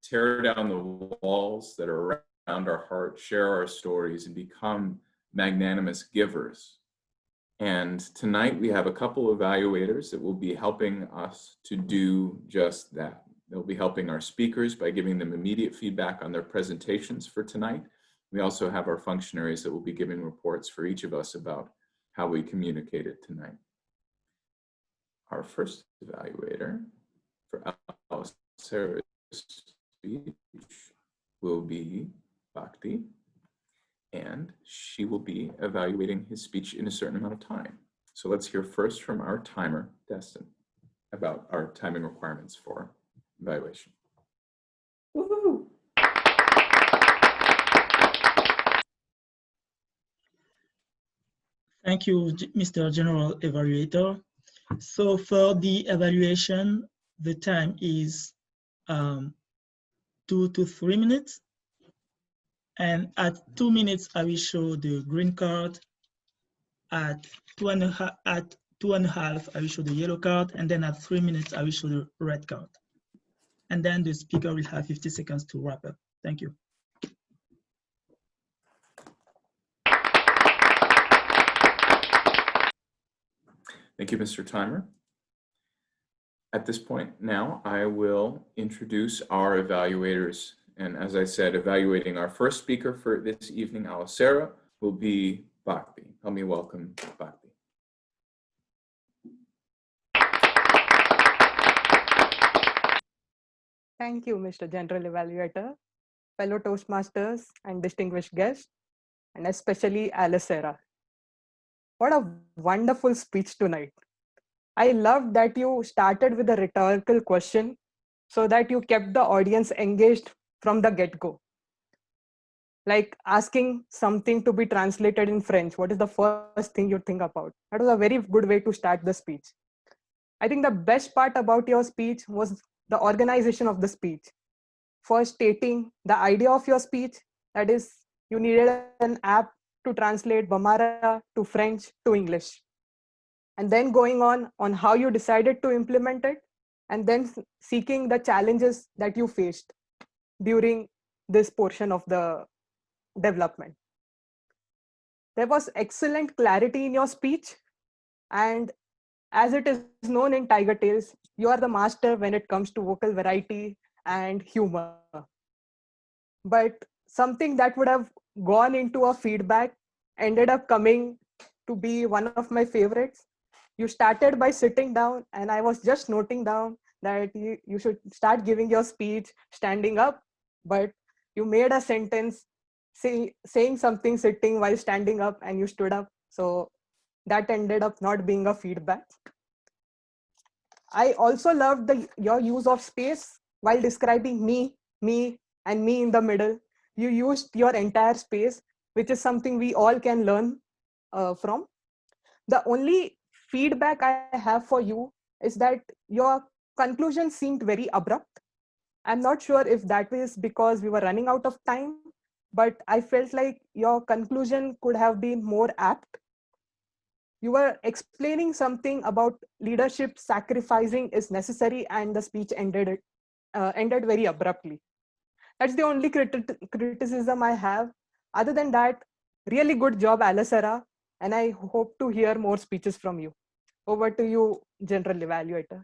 tear down the walls that are around our heart, share our stories, and become magnanimous givers. And tonight we have a couple of evaluators that will be helping us to do just that. They'll be helping our speakers by giving them immediate feedback on their presentations for tonight. We also have our functionaries that will be giving reports for each of us about how we communicated tonight. Our first evaluator for Sarah's speech will be Bhakti, and she will be evaluating his speech in a certain amount of time. So let's hear first from our timer, Destin, about our timing requirements for evaluation. Woohoo! Thank you, Mr. General Evaluator. So for the evaluation, the time is 2 to 3 minutes. And at 2 minutes, I will show the green card. At two and a half, I will show the yellow card. And then at 3 minutes, I will show the red card. And then the speaker will have 50 seconds to wrap up. Thank you. Thank you, Mr. Timer. At this point now, I will introduce our evaluators. And as I said, evaluating our first speaker for this evening, Sarah, will be Bhakti. Help me welcome Bhakti. Thank you, Mr. General Evaluator, fellow Toastmasters and distinguished guests, and especially Alicera. What a wonderful speech tonight. I loved that you started with a rhetorical question so that you kept the audience engaged from the get-go. Like asking something to be translated in French, what is the first thing you think about? That was a very good way to start the speech. I think the best part about your speech was the organization of the speech. First, stating the idea of your speech, that is, you needed an app to translate Bamara to French to English. And then going on how you decided to implement it, and then seeking the challenges that you faced during this portion of the development. There was excellent clarity in your speech, and as it is known in Tigertales, you are the master when it comes to vocal variety and humor. But something that would have gone into a feedback ended up coming to be one of my favorites. You started by sitting down, and I was just noting down that you should start giving your speech standing up, but you made a sentence saying something sitting while standing up, and you stood up. So that ended up not being a feedback. I also loved your use of space while describing me, and me in the middle. You used your entire space, which is something we all can learn from. The only feedback I have for you is that your conclusion seemed very abrupt. I'm not sure if that is because we were running out of time, but I felt like your conclusion could have been more apt. You were explaining something about leadership sacrificing is necessary, and the speech ended very abruptly. That's the only criticism I have. Other than that, really good job, Alicera, and I hope to hear more speeches from you. Over to you, General Evaluator.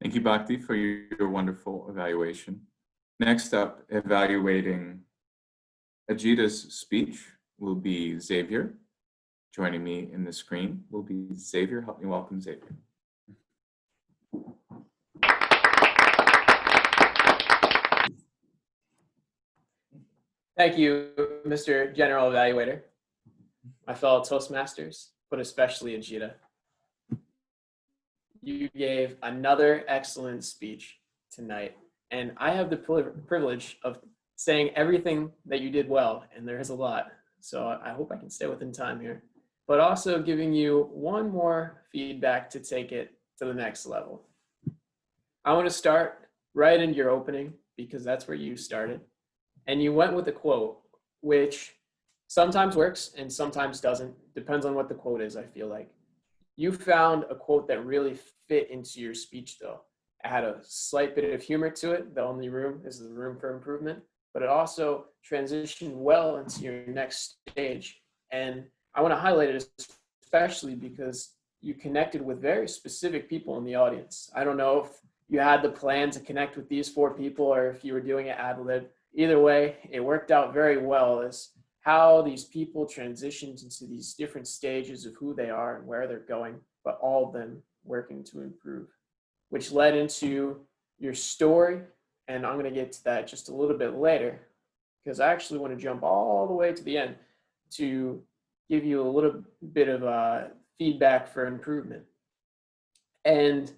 Thank you, Bhakti, for your wonderful evaluation. Next up, evaluating Ajita's speech will be Xavier. Joining me in the screen will be Xavier. Help me welcome Xavier. Thank you, Mr. General Evaluator, my fellow Toastmasters, but especially Ajita. You gave another excellent speech tonight, and I have the privilege of saying everything that you did well, and there is a lot, so I hope I can stay within time here, but also giving you one more feedback to take it to the next level. I want to start right in your opening, because that's where you started, and you went with a quote, which sometimes works and sometimes doesn't, depends on what the quote is, I feel like. You found a quote that really fit into your speech, though. It had a slight bit of humor to it. The only room is the room for improvement, but it also transitioned well into your next stage. And I want to highlight it especially because you connected with very specific people in the audience. I don't know if you had the plan to connect with these 4 people or if you were doing it ad lib. Either way, it worked out very well as how these people transitioned into these different stages of who they are and where they're going, but all of them working to improve, which led into your story. And I'm going to get to that just a little bit later, because I actually want to jump all the way to the end to give you a little bit of feedback for improvement. And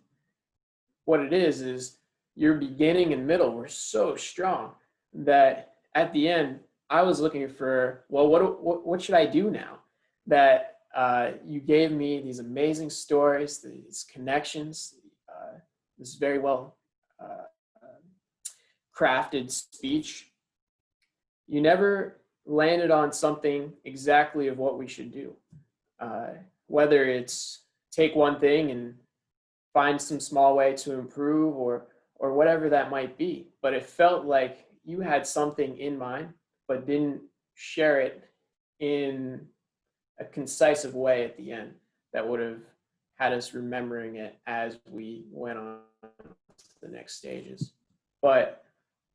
what it is your beginning and middle were so strong that at the end, I was looking for, well, what should I do now? That you gave me these amazing stories, these connections, this very well crafted speech. You never landed on something exactly of what we should do. Whether it's take one thing and find some small way to improve or whatever that might be. But it felt like you had something in mind, but didn't share it in a concise way at the end that would have had us remembering it as we went on to the next stages. But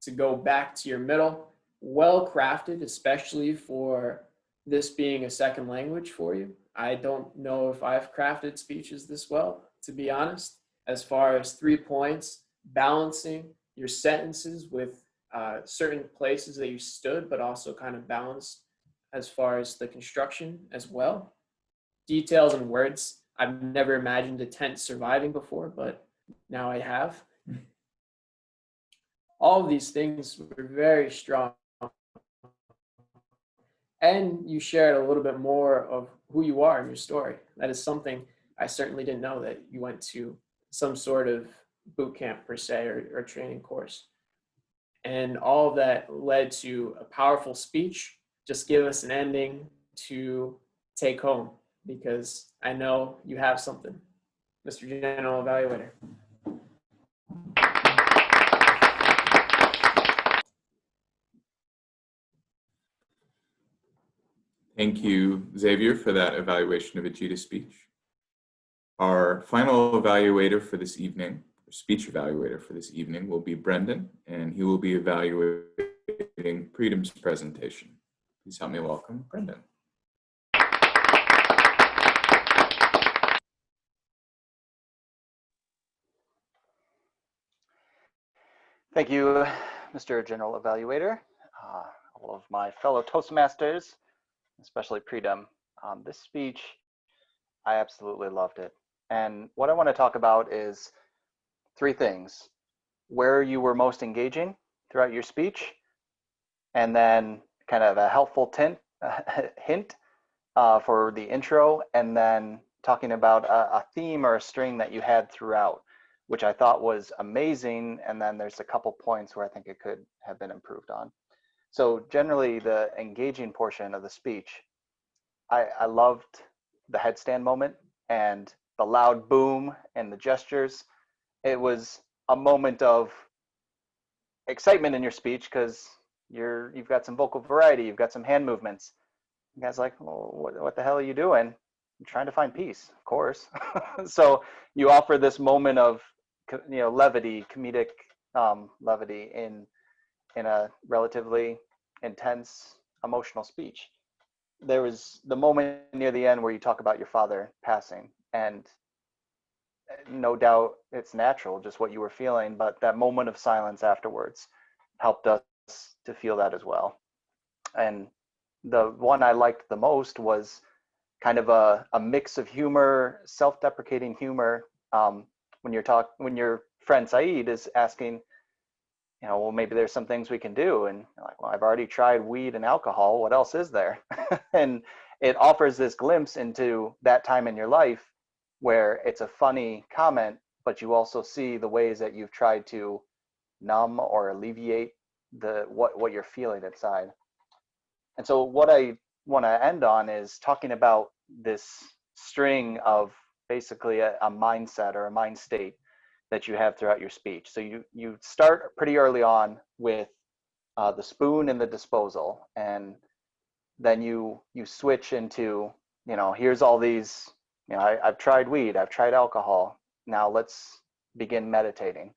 to go back to your middle, well crafted, especially for this being a second language for you. I don't know if I've crafted speeches this well, to be honest, as far as 3 points, balancing your sentences with certain places that you stood, but also kind of balanced as far as the construction as well. Details and words. I've never imagined a tent surviving before, but now I have. All of these things were very strong. And you shared a little bit more of who you are in your story. That is something I certainly didn't know, that you went to some sort of boot camp per se, or training course. And all of that led to a powerful speech. Just give us an ending to take home, because I know you have something, Mr. General Evaluator. Thank you, Xavier, for that evaluation of Ajita's speech. Our final evaluator for this evening, or speech evaluator for this evening, will be Brendan, and he will be evaluating Freedom's presentation. Please help me welcome Brendan. Thank you, Mr. General Evaluator. All of my fellow Toastmasters, especially Freedom. This speech, I absolutely loved it. And what I want to talk about is 3 things: where you were most engaging throughout your speech, and then kind of a helpful hint for the intro, and then talking about a theme or a string that you had throughout, which I thought was amazing. And then there's a couple points where I think it could have been improved on. So generally, the engaging portion of the speech, I loved the headstand moment and the loud boom and the gestures. It was a moment of excitement in your speech because you've got some vocal variety, you've got some hand movements. You guys like, well, what the hell are you doing? I'm trying to find peace, of course. So you offer this moment of, levity, comedic levity in a relatively intense emotional speech. There was the moment near the end where you talk about your father passing, and no doubt it's natural, just what you were feeling, but that moment of silence afterwards helped us to feel that as well. And the one I liked the most was kind of a mix of humor, self-deprecating humor. When your friend Saeed is asking, well, maybe there's some things we can do. And you're like, well, I've already tried weed and alcohol. What else is there? And it offers this glimpse into that time in your life where it's a funny comment, but you also see the ways that you've tried to numb or alleviate what you're feeling inside. And so what I want to end on is talking about this string of basically a mindset or a mind state that you have throughout your speech. So you start pretty early on with the spoon and the disposal, and then you switch into, here's all these, I've tried weed, I've tried alcohol, now let's begin meditating.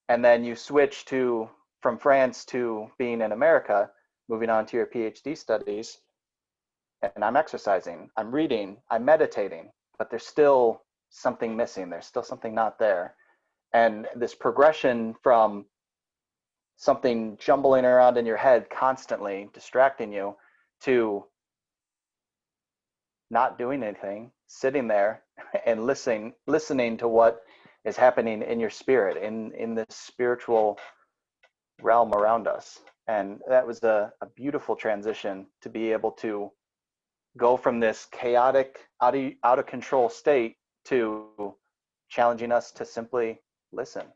And then you switch from France to being in America, moving on to your PhD studies, and I'm exercising, I'm reading, I'm meditating, but there's still something missing, there's still something not there. And this progression from something jumbling around in your head constantly distracting you to not doing anything, sitting there and listening to what is happening in your spirit, in this spiritual realm around us. And that was a beautiful transition to be able to go from this chaotic, out of control state to challenging us to simply listen.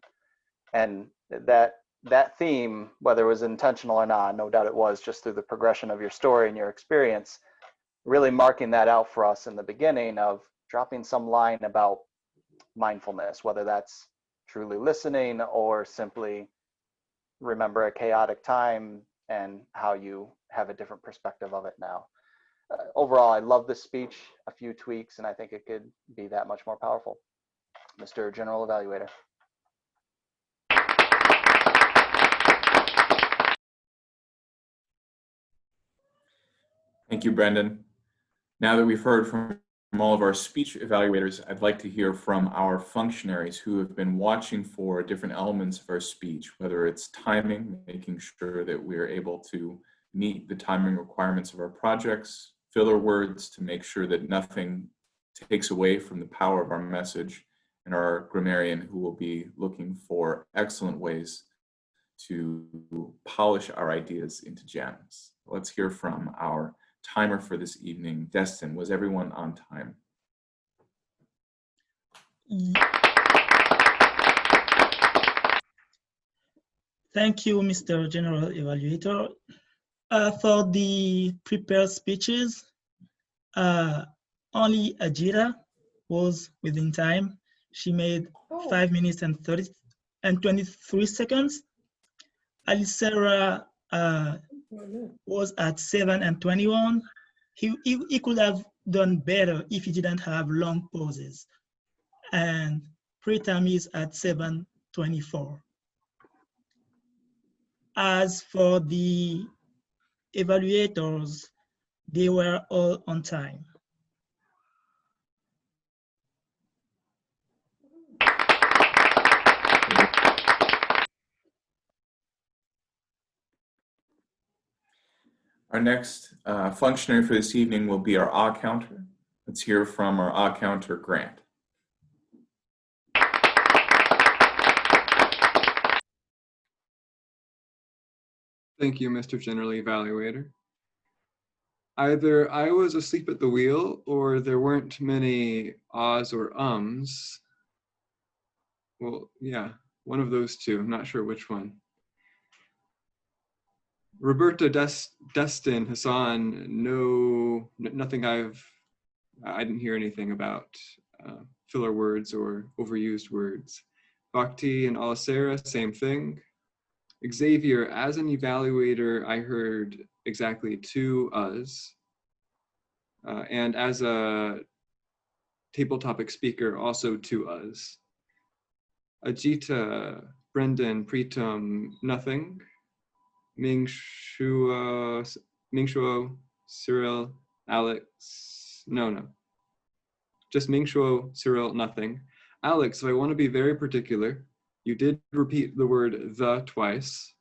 And that theme, whether it was intentional or not, no doubt it was, just through the progression of your story and your experience, really marking that out for us in the beginning of dropping some line about mindfulness, whether that's truly listening or simply remember a chaotic time and how you have a different perspective of it now. Overall, I love this speech, a few tweaks, and I think it could be that much more powerful. Mr. General Evaluator. Thank you, Brendan. Now that we've heard from all of our speech evaluators, I'd like to hear from our functionaries who have been watching for different elements of our speech, whether it's timing, making sure that we're able to meet the timing requirements of our projects, filler words to make sure that nothing takes away from the power of our message, and our grammarian who will be looking for excellent ways to polish our ideas into gems. Let's hear from our timer for this evening. Destin, was everyone on time? Thank you, Mr. General Evaluator. For the prepared speeches, only Ajita was within time. She made 5 minutes and 23 seconds. Alisera was at 7 and 21. He could have done better if he didn't have long pauses. And Pritam is at 7:24. As for the evaluators, they were all on time. Our next functionary for this evening will be our odd counter. Let's hear from our odd counter, Grant. Thank you, Mr. General Evaluator. Either I was asleep at the wheel or there weren't many ahs or ums. Well, yeah, one of those two. I'm not sure which one. Roberta, Destin, Hassan, nothing I didn't hear anything about filler words or overused words. Bhakti and Alasera, same thing. Xavier, as an evaluator, I heard exactly 2 uhs. And as a table topic speaker, also 2 uhs. Ajita, Brendan, Pritam, nothing. Mingshuo, Cyril, Alex, no. Just Mingshuo, Cyril, nothing. Alex, if I want to be very particular, you did repeat the word the twice,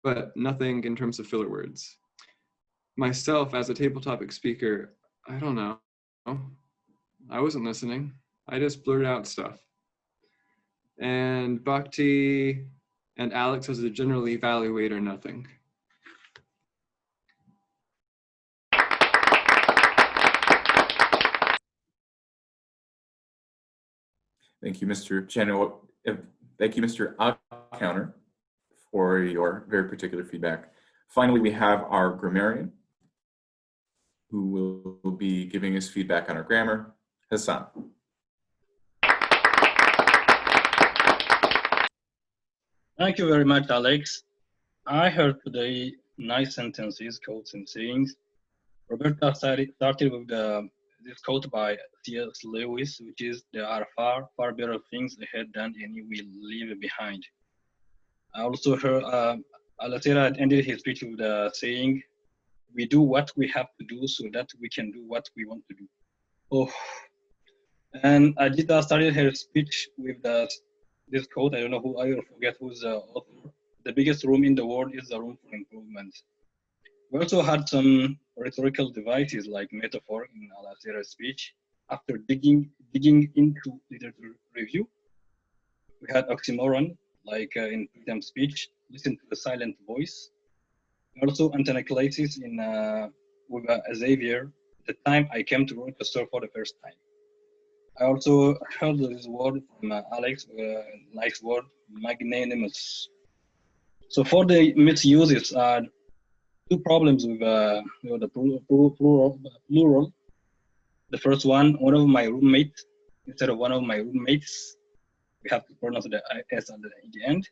but nothing in terms of filler words. Myself, as a table topic speaker, I don't know. I wasn't listening. I just blurted out stuff. And Bhakti and Alex as a general evaluator, nothing. Thank you, Mr. General. Thank you, Mr. Counter, for your very particular feedback. Finally, we have our grammarian, who will be giving us feedback on our grammar, Hassan. Thank you very much, Alex. I heard today nice sentences, quotes, and sayings. Roberta started with this quote by C.S. Lewis, which is, "There are far, far better things ahead than any we leave behind." I also heard Alatera ended his speech with saying, "We do what we have to do so that we can do what we want to do." Oh. And Ajita started her speech with this quote. I don't know who, I forget who's the author. "The biggest room in the world is the room for improvement." We also had some rhetorical devices like metaphor in Alatera's speech. After digging into literature review, we had oxymoron, like in Pritam's speech, "Listen to the silent voice." Also antenaclasis in with Xavier, "The time I came to Rochester for the first time." I also heard this word from Alex, nice word, magnanimous. So for the misuses, 2 problems with the plural. The first one of my roommates, instead of one of my roommates, we have to pronounce the S at the end.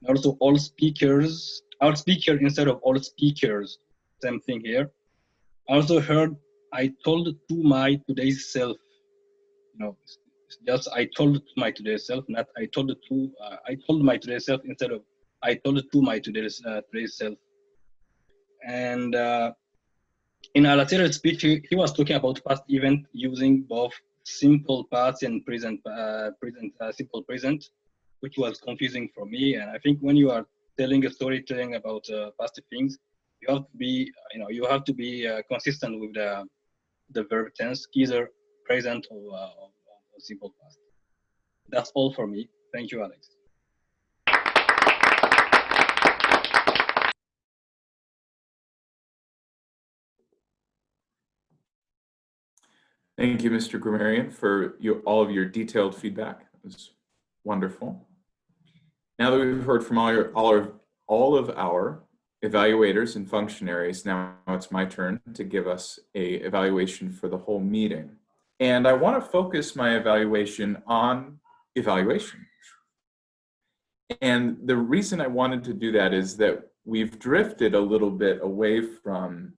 And also all speakers, all speaker instead of all speakers, same thing here. I also heard "I told to my today's self." Just "I told to my today's self," not I told my today's self instead of "I told to my today's self." And In a lateral speech, he was talking about past event using both simple past and simple present, which was confusing for me. And I think when you are telling a storytelling about past things, you have to be, you have to be consistent with the verb tense, either present or simple past. That's all for me. Thank you, Alex. Thank you, Mr. Grammarian, for all of your detailed feedback. It was wonderful. Now that we've heard from all of our evaluators and functionaries, now it's my turn to give us a evaluation for the whole meeting. And I want to focus my evaluation on evaluation. And the reason I wanted to do that is that we've drifted a little bit away from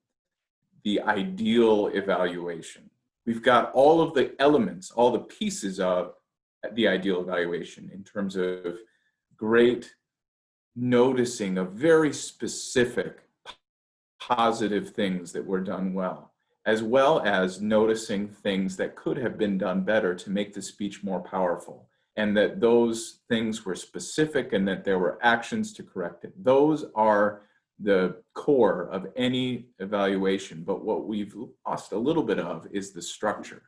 the ideal evaluation. We've got all of the elements, all the pieces of the ideal evaluation in terms of great noticing of very specific positive things that were done well as noticing things that could have been done better to make the speech more powerful, and that those things were specific and that there were actions to correct it. Those are the core of any evaluation, but what we've lost a little bit of is the structure.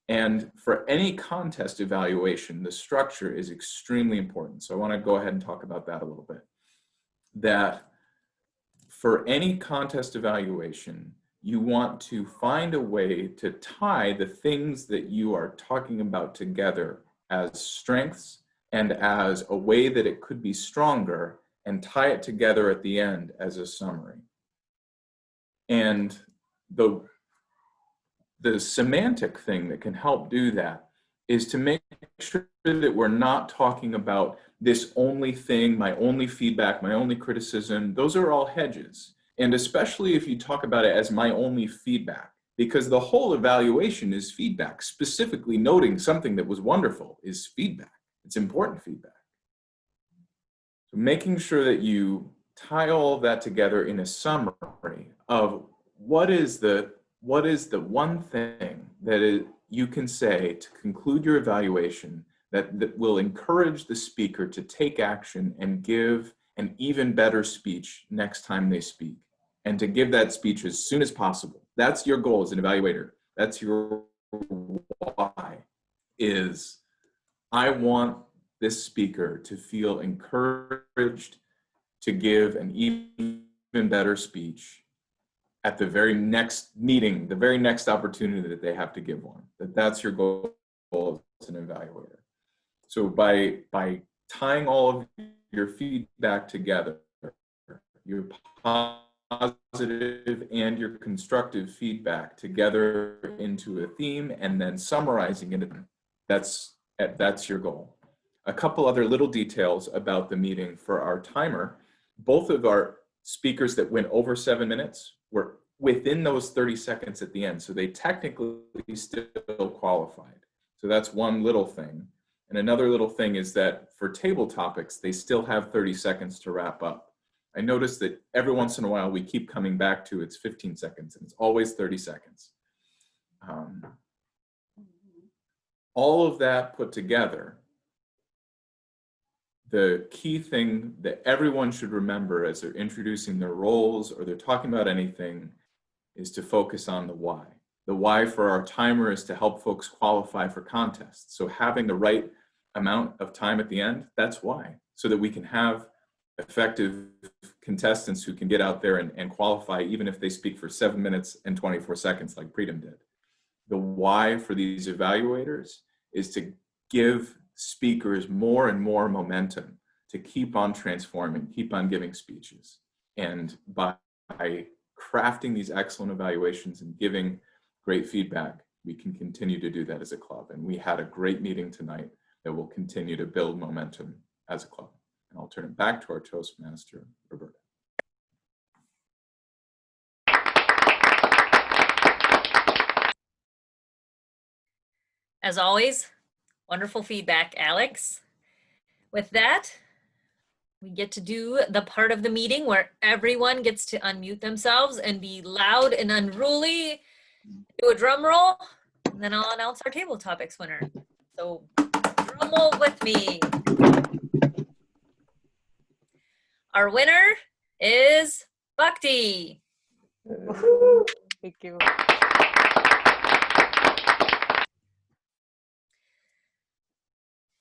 And for any contest evaluation, the structure is extremely important. So I want to go ahead and talk about that a little bit. That for any contest evaluation, you want to find a way to tie the things that you are talking about together as strengths and as a way that it could be stronger, and tie it together at the end as a summary. And the semantic thing that can help do that is to make sure that we're not talking about this only thing, my only feedback, my only criticism. Those are all hedges. And especially if you talk about it as my only feedback, because the whole evaluation is feedback. Specifically noting something that was wonderful is feedback. It's important feedback. So making sure that you tie all of that together in a summary of what is the one thing that you can say to conclude your evaluation that will encourage the speaker to take action and give an even better speech next time they speak, and to give that speech as soon as possible. That's your goal as an evaluator. That's your why, is I want this speaker to feel encouraged to give an even better speech at the very next meeting, the very next opportunity that they have to give one. That's your goal as an evaluator. So by tying all of your feedback together, your positive and your constructive feedback together into a theme, and then summarizing it, that's your goal. A couple other little details about the meeting for our timer. Both of our speakers that went over 7 minutes were within those 30 seconds at the end. So they technically still qualified. So that's one little thing. And another little thing is that for table topics, they still have 30 seconds to wrap up. I noticed that every once in a while we keep coming back to it's 15 seconds and it's always 30 seconds. All of that put together, the key thing that everyone should remember as they're introducing their roles or they're talking about anything is to focus on the why. The why for our timer is to help folks qualify for contests. So having the right amount of time at the end, that's why. So that we can have effective contestants who can get out there and qualify even if they speak for 7 minutes and 24 seconds like Preetam did. The why for these evaluators is to give speakers more and more momentum to keep on transforming, keep on giving speeches. And by crafting these excellent evaluations and giving great feedback, we can continue to do that as a club. And we had a great meeting tonight that will continue to build momentum as a club. And I'll turn it back to our Toastmaster, Roberta. As always, wonderful feedback, Alex. With that, we get to do the part of the meeting where everyone gets to unmute themselves and be loud and unruly. Do a drum roll, and then I'll announce our table topics winner. So drum roll with me. Our winner is Bhakti. Thank you.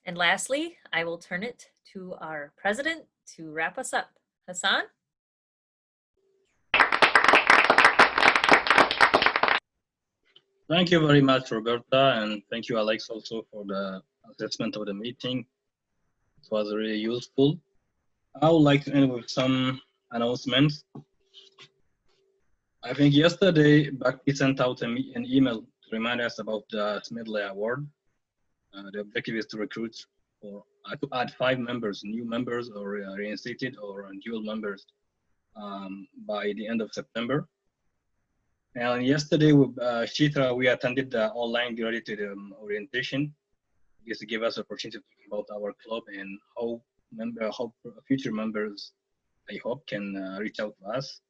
And lastly, I will turn it to our president to wrap us up. Hassan? Thank you very much, Roberta, and thank you, Alex, also for the assessment of the meeting. It was really useful. I would like to end with some announcements. I think yesterday, Bhakti sent out an email to remind us about the Smedley Award. The objective is to recruit or to add 5 members, new members or reinstated or dual members by the end of September. And yesterday with Shitra, we attended the online graduate orientation. This gave us the opportunity to talk about our club and how future members, I hope, can reach out to us.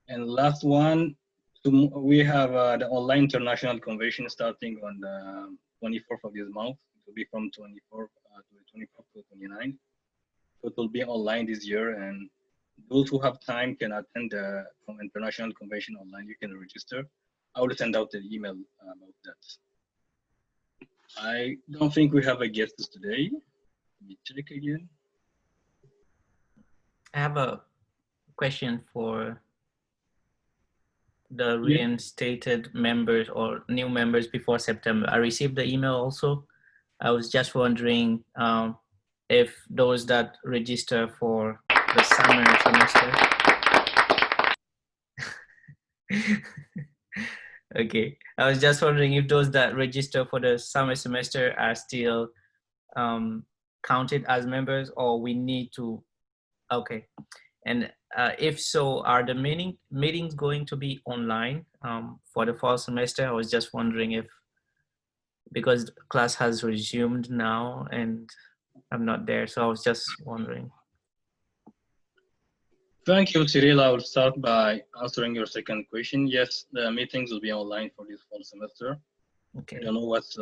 And last one, we have the online international convention starting on the 24th of this month. It will be from 24th to the 24th to 29th. So it will be online this year, and those who have time can attend the international convention online. You can register. I will send out an email about that. I don't think we have a guest today. Let me check again. I have a question for the reinstated members or new members before September. I received the email also. I was just wondering if those that register for the summer semester. Okay, I was just wondering if those that register for the summer semester are still counted as members, or we need to. Okay, and if so, are the meetings going to be online for the fall semester? I was just wondering if, because class has resumed now and I'm not there, so I was just wondering. Thank you, Cyril. I will start by answering your second question. Yes, the meetings will be online for this fall semester. Okay. I don't know what's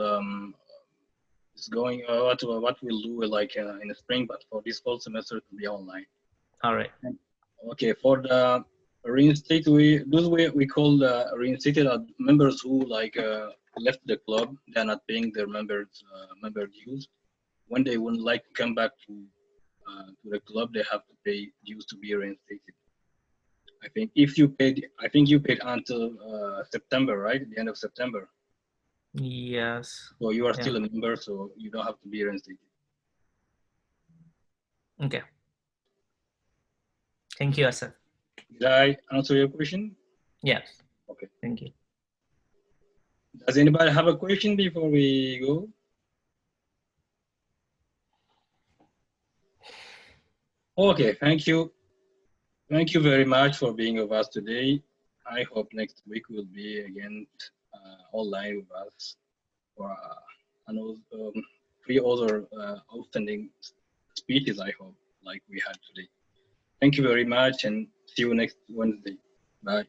is going, what we'll do like in the spring, but for this fall semester it will be online. All right. Okay, for the reinstate, we call the reinstated members who like left the club. They're not paying their member dues. When they would like to come back to the club, they have to pay dues to be reinstated. I think you paid until September, right? The end of September. Yes. So you are still a member, so you don't have to be reinstated. Okay. Thank you, Asad. Did I answer your question? Yes. Okay. Thank you. Does anybody have a question before we go? Okay, thank you. Thank you very much for being with us today. I hope next week we'll be again online with us for another 3 other outstanding speeches, I hope, like we had today. Thank you very much and see you next Wednesday. Bye.